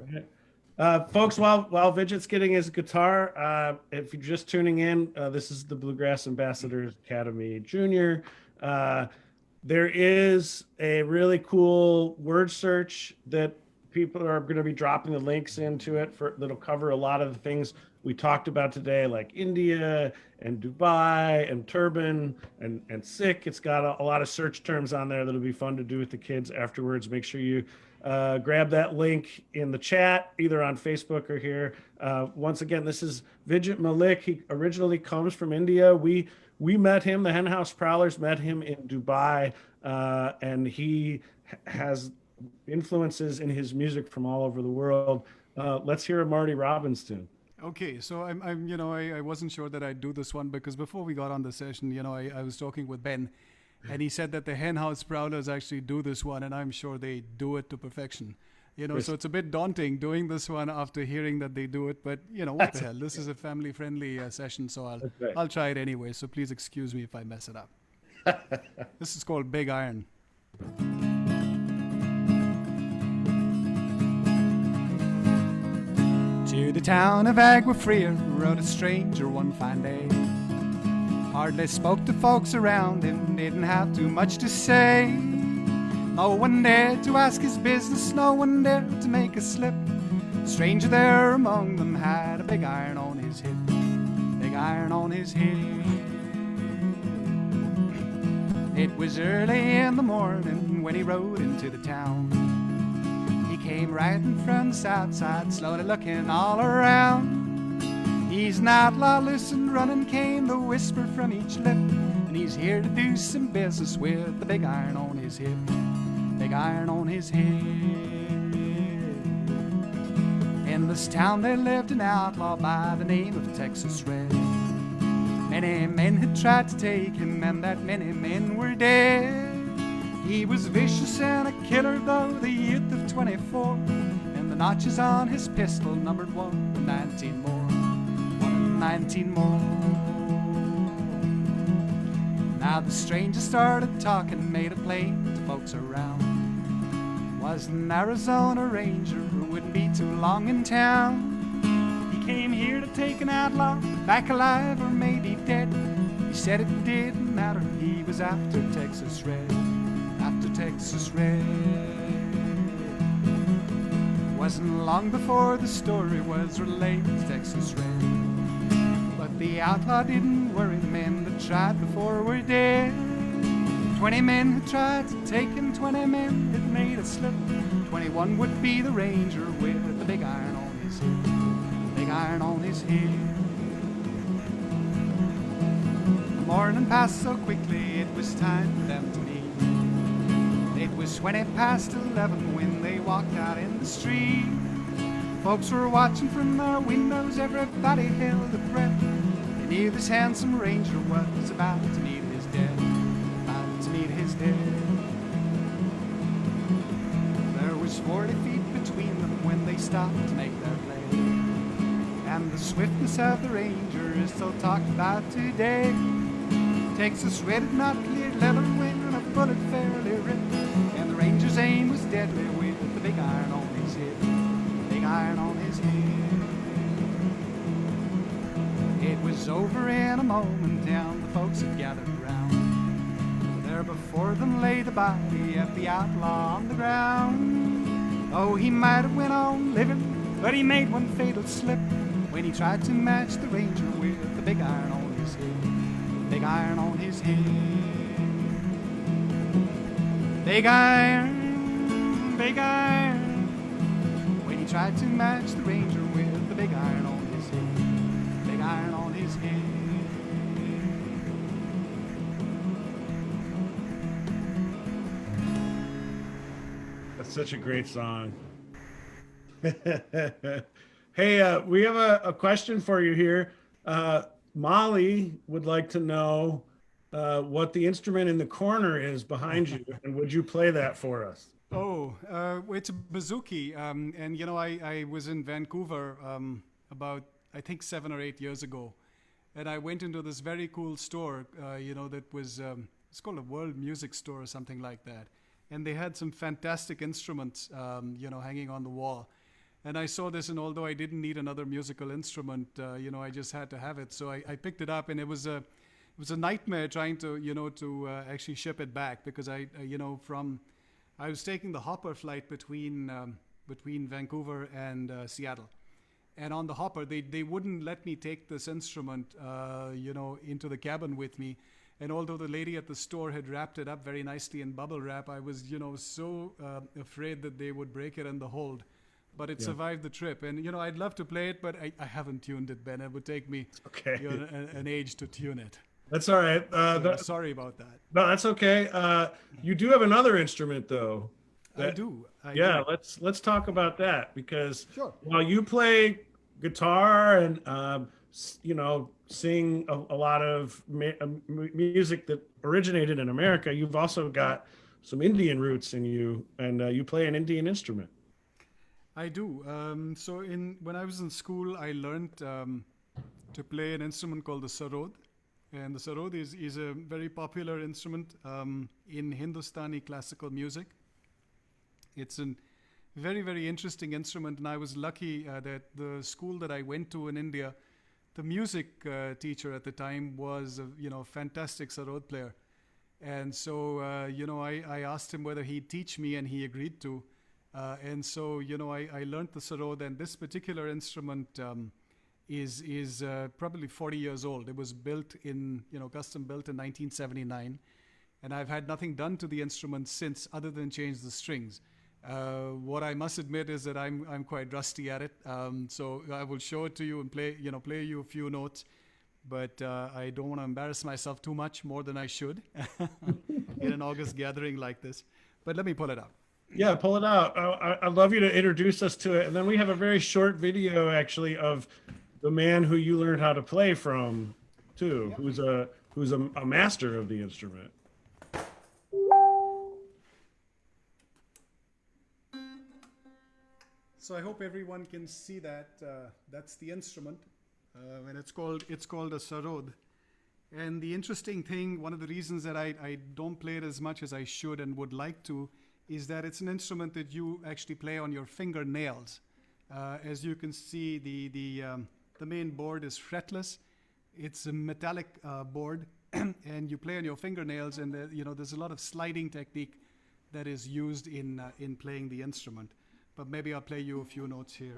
A: Folks, while Vidget's getting his guitar, if you're just tuning in, this is the Bluegrass Ambassadors Academy Junior. There is a really cool word search that people are going to be dropping the links into it that'll cover a lot of the things we talked about today, like India and Dubai and turban and sick. It's got a lot of search terms on there that'll be fun to do with the kids afterwards. Make sure you grab that link in the chat, either on Facebook or here. Once again, this is Vijay Malik. He originally comes from India. We met him, the Henhouse Prowlers met him in Dubai, and he has influences in his music from all over the world. Let's hear a Marty Robbins tune.
B: Okay, so I wasn't sure that I'd do this one because before we got on the session, I was talking with Ben, and he said that the Henhouse Prowlers actually do this one, and I'm sure they do it to perfection.
A: Yes.
B: So it's a bit daunting doing this one after hearing that they do it, but what the hell? This is a family-friendly session, so I'll try it anyway. So please excuse me if I mess it up. This is called Big Iron. To the town of Agua Fria rode a stranger one fine day. Hardly spoke to folks around him, didn't have too much to say. No one dared to ask his business, no one dared to make a slip. A stranger there among them had a big iron on his hip, big iron on his hip. It was early in the morning when he rode into the town. He came riding from the south side, slowly looking all around. He's an outlaw, loose and running, came the whisper from each lip. And he's here to do some business with the big iron on his hip, big iron on his hip. In this town there lived an outlaw by the name of Texas Red. Many men had tried to take him, and that many men were dead. He was vicious and a killer, though the youth of 24, and the notches on his pistol numbered 1 and 19 more, 1 and 19 more. Now the stranger started talking, made it plain to folks around. Was an Arizona ranger who wouldn't be too long in town. He came here to take an outlaw, back alive or maybe dead. He said it didn't matter, he was after Texas Red, after Texas Red. Wasn't long before the story was relayed to Texas Red. But the outlaw didn't worry, men that tried before were dead. 20 men had tried to take him, 20 men had made a slip. 21 would be the ranger with the big iron on his hip, big iron on his hip. The morning passed so quickly, it was time for them to meet. It was 20 past 11 when they walked out in the street. Folks were watching from their windows, everybody held their breath. They knew this handsome ranger was about to meet his death, about to meet his death. There was 40 feet between them when they stopped to make their play. And the swiftness of the ranger is still talked about today. Texas Red had not cleared leather when a bullet fairly ripped, and the ranger's aim was deadly with the big iron on his hip, big iron on his hip. It was over in a moment, and the folks had gathered round. There before them lay the body of the outlaw on the ground. Oh, he might have went on living, but he made one fatal slip when he tried to match the ranger with the big iron on his hip, big iron on his hip. Big iron, big iron, when he tried to match the ranger with the big iron on his hip, big iron on his his hand.
A: That's such a great song. Hey, we have a question for you here. Molly would like to know what the instrument in the corner is behind you, and would you play that for us?
B: Oh, it's a bouzouki. And you know, I was in Vancouver about I think 7 or 8 years ago, and I went into this very cool store. You know, that was it's called a World Music Store or something like that, and they had some fantastic instruments. You know, hanging on the wall. And I saw this, and although I didn't need another musical instrument, you know, I just had to have it. So I picked it up, and it was a nightmare trying to, you know, to actually ship it back because you know, I was taking the hopper flight between Vancouver and Seattle, and on the hopper they wouldn't let me take this instrument, you know, into the cabin with me. And although the lady at the store had wrapped it up very nicely in bubble wrap, I was, you know, so afraid that they would break it in the hold. But it survived the trip, and you know, I'd love to play it, but I haven't tuned it, Ben. It would take me
A: Okay.
B: you know, an age to tune it.
A: That's all right.
B: So sorry about that.
A: No, that's okay. You do have another instrument though.
B: I do. I
A: Yeah,
B: do.
A: let's talk about that because
B: Sure.
A: while you play guitar and you know, sing a lot of music that originated in America, you've also got some Indian roots in you, and you play an Indian instrument.
B: I do. So when I was in school, I learned to play an instrument called the sarod, and the sarod is a very popular instrument in Hindustani classical music. It's a very, very interesting instrument, and I was lucky that the school that I went to in India, the music teacher at the time was a, you know, fantastic sarod player. And so you know, I asked him whether he'd teach me, and he agreed to. And so, you know, I learned the sarod, and this particular instrument is probably 40 years old. It was built you know, custom built in 1979, and I've had nothing done to the instrument since, other than change the strings. What I must admit is that I'm quite rusty at it. So I will show it to you and play you a few notes, but I don't want to embarrass myself too much more than I should in an August gathering like this. But let me pull it up.
A: Yeah, pull it out. I'd love you to introduce us to it, and then we have a very short video actually of the man who you learned how to play from, too, who's a master of the instrument.
B: So I hope everyone can see that. That's the instrument, and it's called a sarod. And the interesting thing, one of the reasons that I don't play it as much as I should and would like to, is that it's an instrument that you actually play on your fingernails. As you can see, the main board is fretless. It's a metallic board, and you play on your fingernails. And you know, there's a lot of sliding technique that is used in playing the instrument. But maybe I'll play you a few notes here.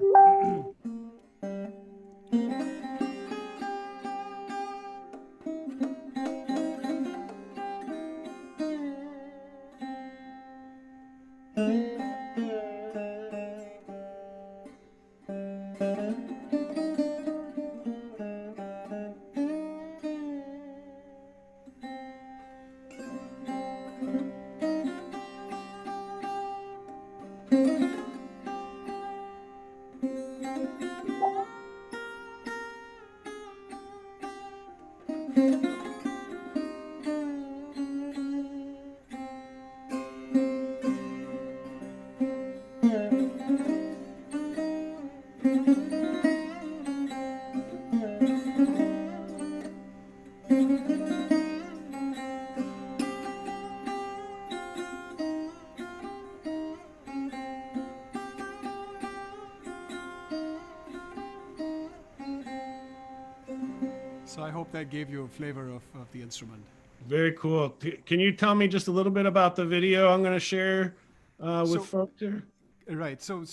B: So I hope that gave you a flavor of the instrument.
A: Very cool. Can you tell me just a little bit about the video I'm going to share with folks here?
B: Right. So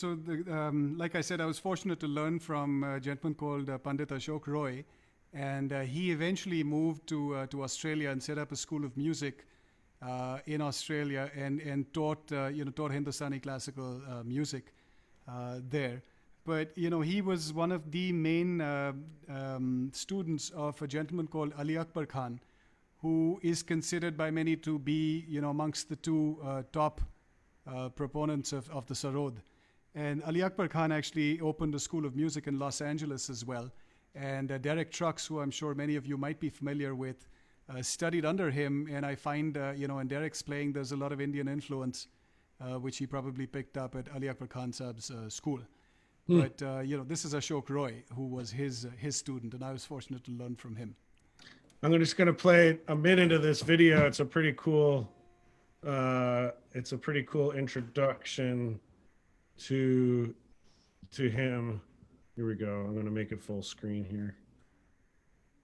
B: like I said, I was fortunate to learn from a gentleman called Pandit Ashok Roy, and he eventually moved to Australia and set up a school of music in Australia and taught taught Hindustani classical music there. but he was one of the main students of a gentleman called Ali Akbar Khan, who is considered by many to be amongst the two top proponents of the sarod. And Ali Akbar Khan actually opened a school of music in Los Angeles as well. And Derek Trucks, who I'm sure many of you might be familiar with, studied under him. And I find, in Derek's playing, there's a lot of Indian influence, which he probably picked up at Ali Akbar Khan Saab's school. But, this is Ashok Roy, who was his student, and I was fortunate to learn from him.
A: I'm just going to play a minute of this video. It's a pretty cool introduction to him. Here we go. I'm going to make it full screen here.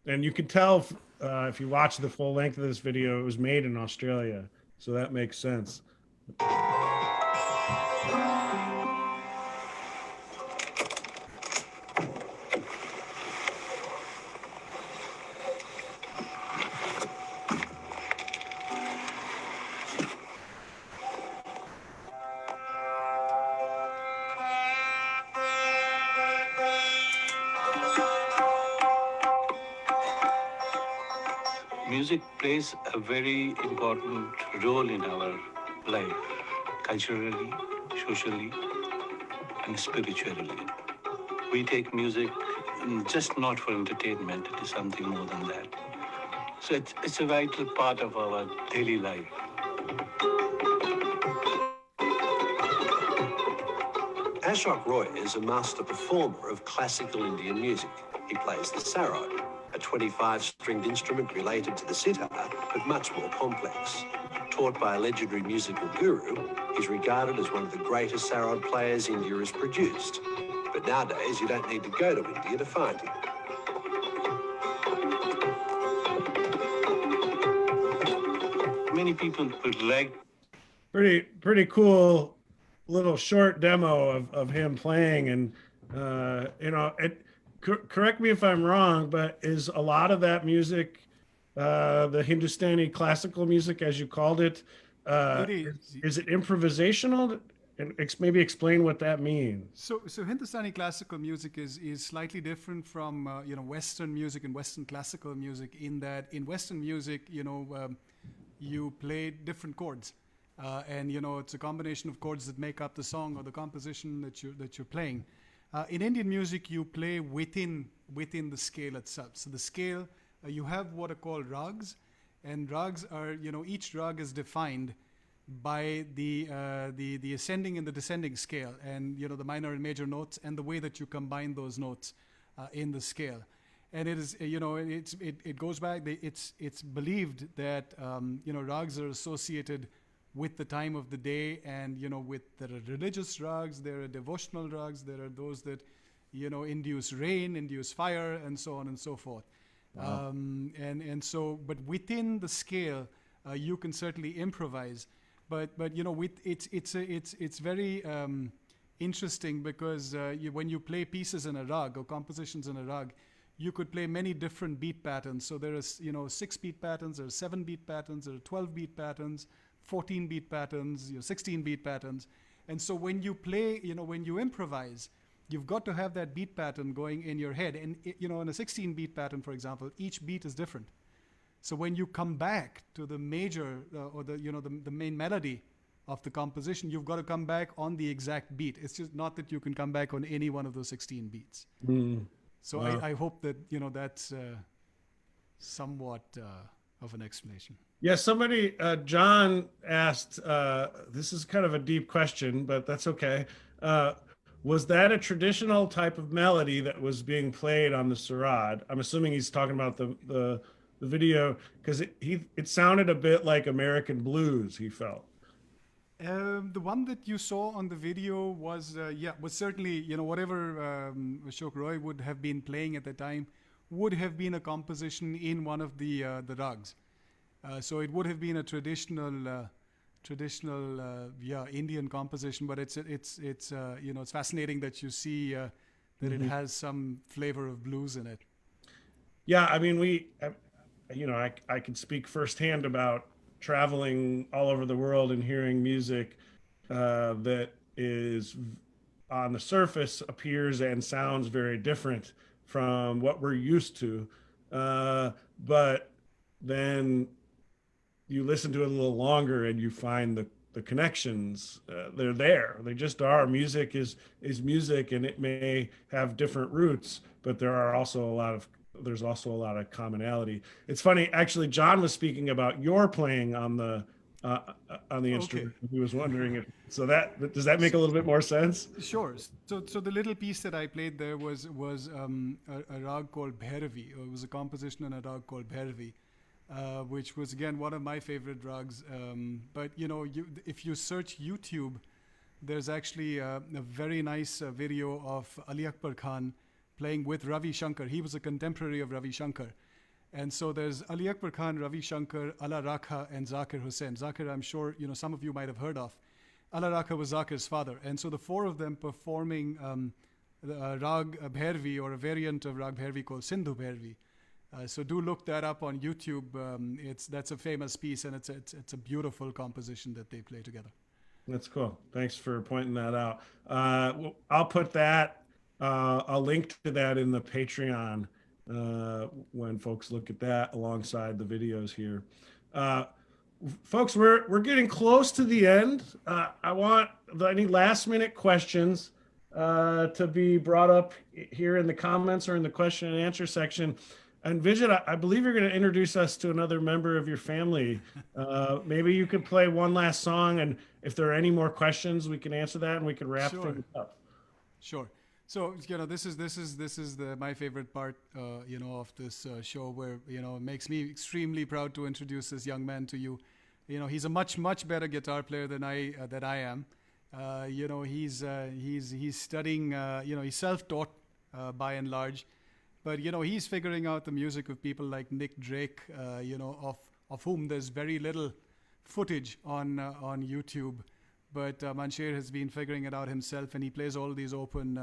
A: And you can tell if you watch the full length of this video, it was made in Australia. So that makes sense.
C: Music plays a very important role in our life, culturally, socially, and spiritually. We take music just not for entertainment, it is something more than that. So it's a vital part of our daily life.
D: Ashok Roy is a master performer of classical Indian music. He plays the sarod, a 25-stringed instrument related to the sitar, but much more complex. Taught by a legendary musical guru, he's regarded as one of the greatest sarod players India has produced. But nowadays, you don't need to go to India to find him.
C: Many people would like
A: Pretty cool little short demo of him playing, and correct me if I'm wrong, but is a lot of that music the Hindustani classical music, as you called it,
B: It
A: is it improvisational? And maybe explain what that means.
B: So Hindustani classical music is slightly different from Western music and Western classical music in that in Western music you play different chords, and it's a combination of chords that make up the song or the composition that you're playing. In Indian music, you play within the scale itself. So the scale, you have what are called rags, and rags are each rag is defined by the ascending and the descending scale, and the minor and major notes, and the way that you combine those notes in the scale. And it is it goes back. It's believed that rags are associated with the time of the day, and there are religious rags, there are devotional rags, there are those that induce rain, induce fire, and so on and so forth. Wow. But within the scale, you can certainly improvise. But it's very interesting because when you play pieces in a rag or compositions in a rag, you could play many different beat patterns. So there are 6 beat patterns, there are 7 beat patterns, there are 12 beat patterns, 14 beat patterns, 16 beat patterns. And so when you play, when you improvise, you've got to have that beat pattern going in your head. And in a 16 beat pattern, for example, each beat is different. So when you come back to the major or the main melody of the composition, you've got to come back on the exact beat. It's just not that you can come back on any one of those 16 beats. So wow. I hope that that's somewhat of an explanation.
A: Yeah, somebody, John asked, this is kind of a deep question, but that's okay. Was that a traditional type of melody that was being played on the sarod? I'm assuming he's talking about the video, because it sounded a bit like American blues, he felt.
B: The one that you saw on the video was certainly, whatever Ashok Roy would have been playing at the time would have been a composition in one of the rags. So it would have been a traditional Indian composition, but it's fascinating that you see that it has some flavor of blues in it.
A: Yeah, I mean, I can speak firsthand about traveling all over the world and hearing music that is on the surface appears and sounds very different from what we're used to. But then you listen to it a little longer and you find the connections. They're there. They just are. Music is music, and it may have different roots, but there's also a lot of commonality. It's funny, actually. John was speaking about your playing on the
B: Okay.
A: instrument. He was wondering if so. That does that make a little bit more sense?
B: Sure. So the little piece that I played there was a rag called Bhairavi. It was a composition in a rag called Bhairavi, which was again one of my favorite rags. But if you search YouTube, there's actually a very nice video of Ali Akbar Khan playing with Ravi Shankar. He was a contemporary of Ravi Shankar. And so there's Ali Akbar Khan, Ravi Shankar, Ala Rakha, and Zakir Hussain. Zakir, I'm sure some of you might have heard of. Ala Rakha was Zakir's father. And so the four of them performing the Rag Bhairavi, or a variant of Rag Bhairavi called Sindhu Bhairavi. So do look that up on YouTube. That's a famous piece, and it's a beautiful composition that they play together.
A: That's cool. Thanks for pointing that out. I'll put that. I'll link to that in the Patreon when folks look at that alongside the videos here. Folks, we're getting close to the end. I want any last minute questions to be brought up here in the comments or in the question and answer section. And Vijay, I believe you're going to introduce us to another member of your family. Maybe you could play one last song, and if there are any more questions, we can answer that and we can wrap things up.
B: Sure. So this is my favorite part of this show, where it makes me extremely proud to introduce this young man to you. He's a much better guitar player than I am. He's studying. He's self-taught by and large, but he's figuring out the music of people like Nick Drake. Of whom there's very little footage on YouTube. But Mansher has been figuring it out himself, and he plays all these open,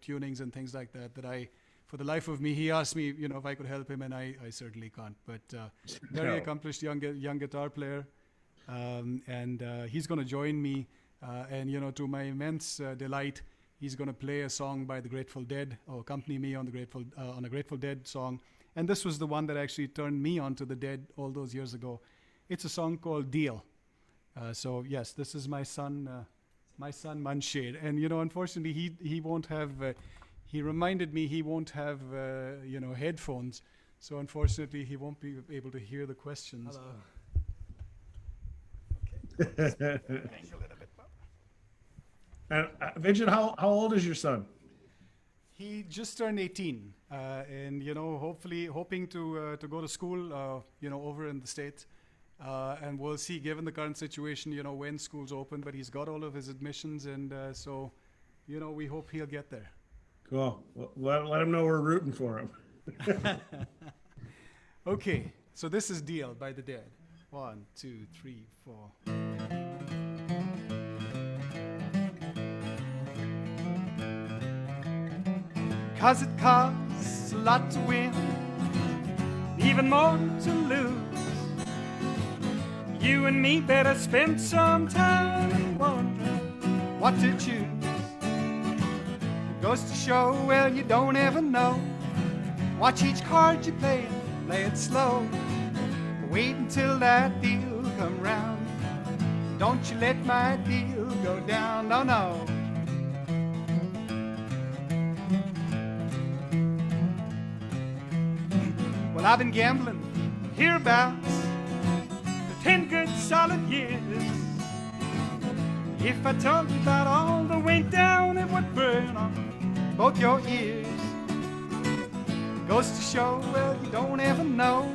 B: tunings and things like that. For the life of me, he asked me, if I could help him, and I certainly can't. But very accomplished young guitar player, and he's going to join me, and to my immense delight, he's going to play a song by the Grateful Dead, or accompany me on a Grateful Dead song. And this was the one that actually turned me onto the Dead all those years ago. It's a song called Deal. So yes, this is my son Mansher, and unfortunately he won't have. He reminded me he won't have headphones, so unfortunately he won't be able to hear the questions.
A: Hello. Okay. And Vijay, how old is your son?
B: He just turned 18, and hoping to go to school, over in the States. And we'll see, given the current situation, when schools open. But he's got all of his admissions, and so, we hope he'll get there.
A: Cool. Well, let him know we're rooting for him.
B: Okay, so this is Deal by the Dead. 1, 2, 3, 4. 'Cause it costs a lot to win, even more to lose. You and me better spend some time wondering what to choose. It goes to show, well, you don't ever know. Watch each card you play and play it slow. Wait until that deal come round. Don't you let my deal go down, no, no. Well, I've been gambling hereabouts 10 good solid years. If I told you about all that went down, it would burn on both your ears. Goes to show, well, you don't ever know.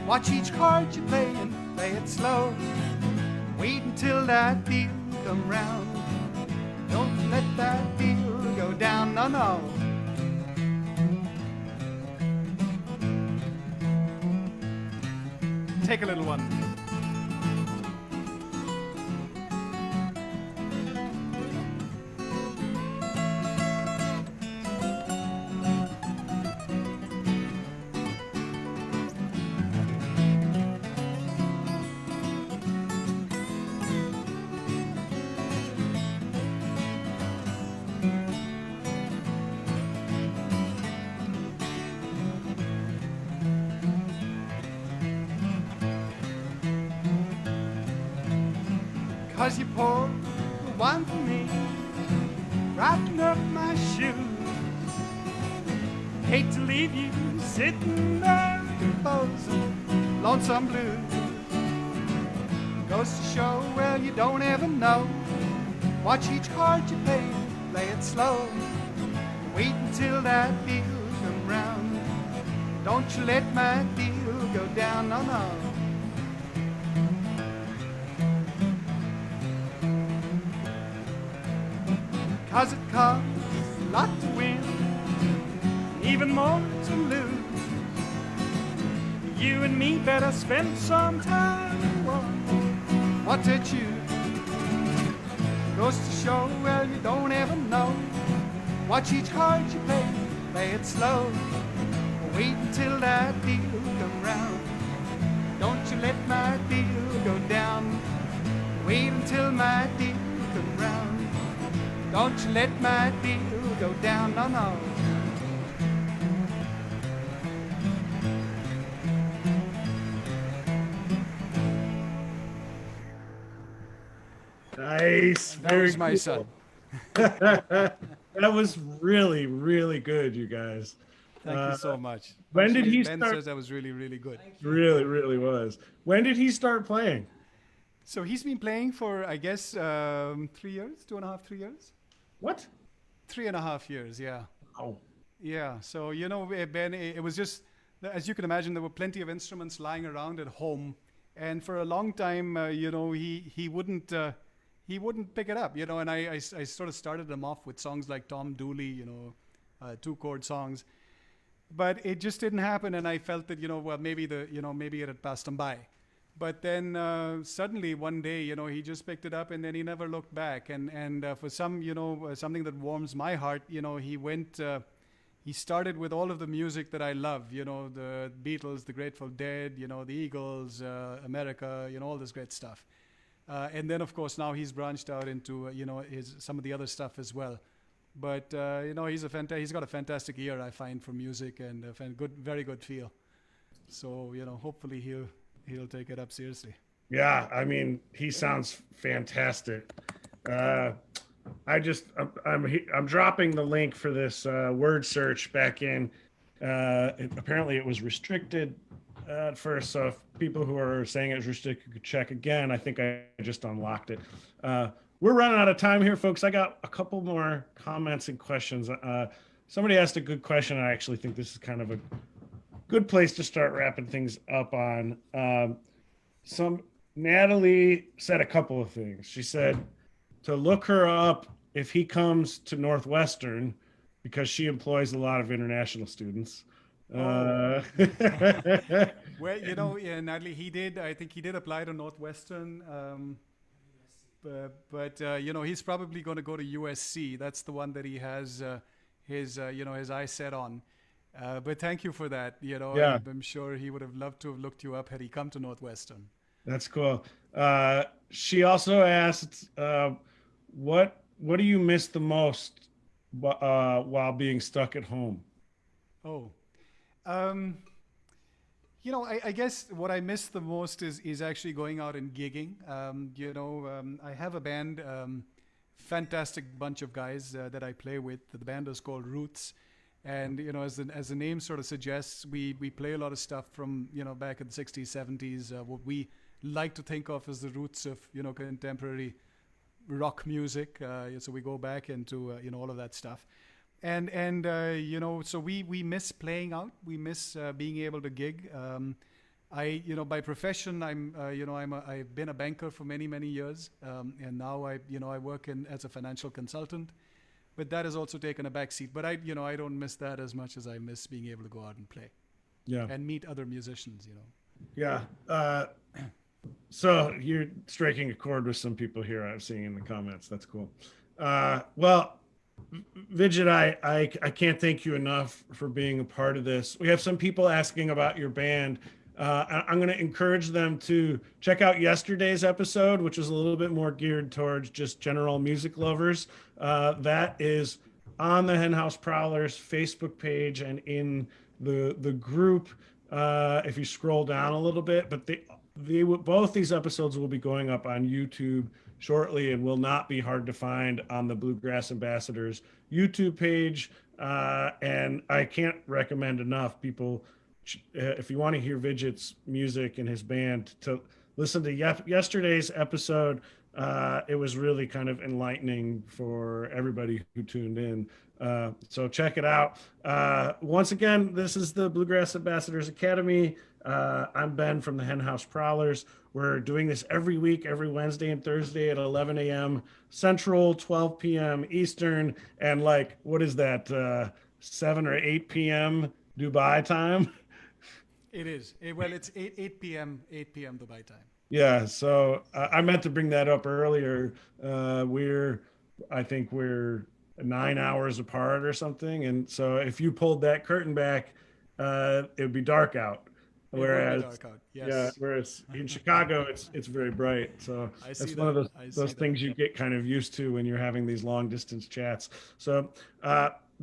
B: Watch each card you play and play it slow. Wait until that deal come round. Don't let that deal go down, no, no. Take a little one. 'cause you poured the wine for me, wrapping up my shoes. Hate to leave you sitting there composing lonesome blues. Goes to show, well, you don't ever know. Watch each card you play it slow. Wait until that deal come round. Don't you let my deal go down, no, no. 'Cause it costs a lot to win, even more to lose. You and me better spend some time on what to choose. Goes to show, well, you don't ever know. Watch each card you play it slow. Wait until that deal come round. Don't you let my deal go down. Wait until my deal come round. Don't you let my deal go down, no, no.
A: Nice.
B: That was my
A: cool.
B: son.
A: That was really, really good, you guys.
B: Thank you so much.
A: When did he
B: Ben
A: start?
B: says that was really, really good.
A: Really, really was. When did he start playing?
B: So he's been playing for, I guess, 3 years, 2.5, 3 years?
A: What?
B: 3.5 years, yeah.
A: Oh,
B: Yeah, so, you know, Ben, it was just, as you can imagine, there were plenty of instruments lying around at home. And for a long time, you know, he wouldn't pick it up, you know, and I sort of started him off with songs like Tom Dooley, you know, 2-chord songs. But it just didn't happen, and I felt that, you know, well, maybe it had passed him by. But then suddenly one day, you know, he just picked it up, and then he never looked back. And for some, you know, something that warms my heart, you know, he started with all of the music that I love, you know, the Beatles, the Grateful Dead, you know, the Eagles, America, you know, all this great stuff. And then, of course, now he's branched out into, you know, some of the other stuff as well. But, you know, he's got a fantastic ear, I find, for music, and very good feel. So, you know, hopefully he'll take it up seriously.
A: yeah. I mean, he sounds fantastic. I'm dropping the link for this word search back in. Apparently, it was restricted at first, so if people who are saying it's restricted could check again. I think I just unlocked it. We're running out of time here, folks. I got a couple more comments and questions. Somebody asked a good question. I actually think this is kind of a good place to start wrapping things up on. Natalie said a couple of things. She said to look her up if he comes to Northwestern because she employs a lot of international students.
B: Well, you know, yeah, Natalie, I think he did apply to Northwestern. But you know, he's probably going to go to USC. That's the one that he has his eyes set on. But thank you for that. You know,
A: Yeah.
B: I'm sure he would have loved to have looked you up had he come to Northwestern.
A: That's cool. She also asked, what do you miss the most while being stuck at home?
B: Oh. You know, I guess what I miss the most is actually going out and gigging. You know, I have a band, fantastic bunch of guys that I play with. The band is called Roots. And, you know, as the name sort of suggests, we play a lot of stuff from, you know, back in the 60s, 70s, what we like to think of as the roots of, you know, contemporary rock music. So we go back into, you know, all of that stuff. And you know, so we miss playing out. We miss being able to gig. You know, by profession, I've been a banker for many, many years. And now I work as a financial consultant. But that has also taken a backseat. But I don't miss that as much as I miss being able to go out and play.
A: Yeah.
B: And meet other musicians, you know.
A: Yeah. So you're striking a chord with some people here I'm seeing in the comments. That's cool. Well, Vijit, I can't thank you enough for being a part of this. We have some people asking about your band. I'm going to encourage them to check out yesterday's episode, which was a little bit more geared towards just general music lovers. That is on the Henhouse Prowlers Facebook page and in the group. If you scroll down a little bit, but both these episodes will be going up on YouTube shortly and will not be hard to find on the Bluegrass Ambassadors YouTube page. And I can't recommend enough people, if you want to hear Vidget's music and his band, to listen to yesterday's episode. It was really kind of enlightening for everybody who tuned in. So check it out. Once again, this is the Bluegrass Ambassadors Academy. I'm Ben from the Henhouse Prowlers. We're doing this every week, every Wednesday and Thursday at 11 a.m. Central, 12 p.m. Eastern, and like, what is that, 7 or 8 p.m. Dubai time?
B: It is. Well, it's 8 p.m. Dubai time.
A: Yeah, so I meant to bring that up earlier. I think we're 9 hours apart or something, and so if you pulled that curtain back, it would be dark out.
B: It will be
A: Whereas,
B: dark out.
A: yeah,
B: Yes.
A: whereas in Chicago, it's very bright. So
B: I see
A: that's one of
B: that. I see
A: those
B: that.
A: things you get kind of used to when you're having these long distance chats. So,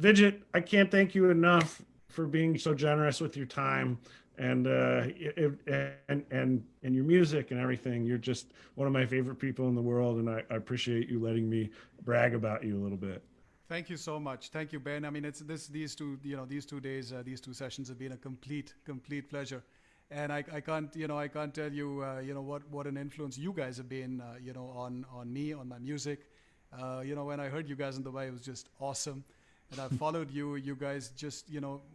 A: Vidget, I can't thank you enough for being so generous with your time and and your music and everything. You're just one of my favorite people in the world, and I appreciate you letting me brag about you a little bit.
B: Thank you so much. Thank you, Ben. I mean, it's these two, these 2 days, these two sessions have been a complete pleasure. And I can't, I can't tell you, what an influence you guys have been, on me, on my music. When I heard you guys in Dubai, it was just awesome. And I've followed you. You guys just,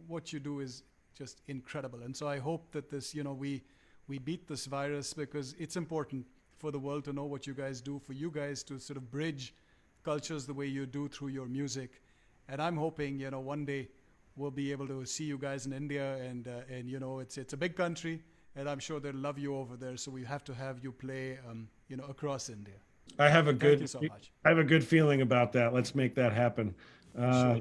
B: what you do is just incredible. And so I hope that this, we beat this virus, because it's important for the world to know what you guys do, for you guys to sort of bridge cultures the way you do through your music. And I'm hoping, one day we'll be able to see you guys in India, and it's a big country, and I'm sure they'll love you over there. So we have to have you play, across India.
A: I have a
B: Thank you so much.
A: I have a good feeling about that. Let's make that happen.
B: Sure.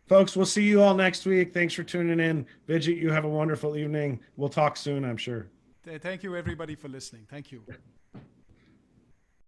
A: Folks, we'll see you all next week. Thanks for tuning in. Vidget, you have a wonderful evening. We'll talk soon, I'm sure.
B: Thank you, everybody, for listening. Thank you.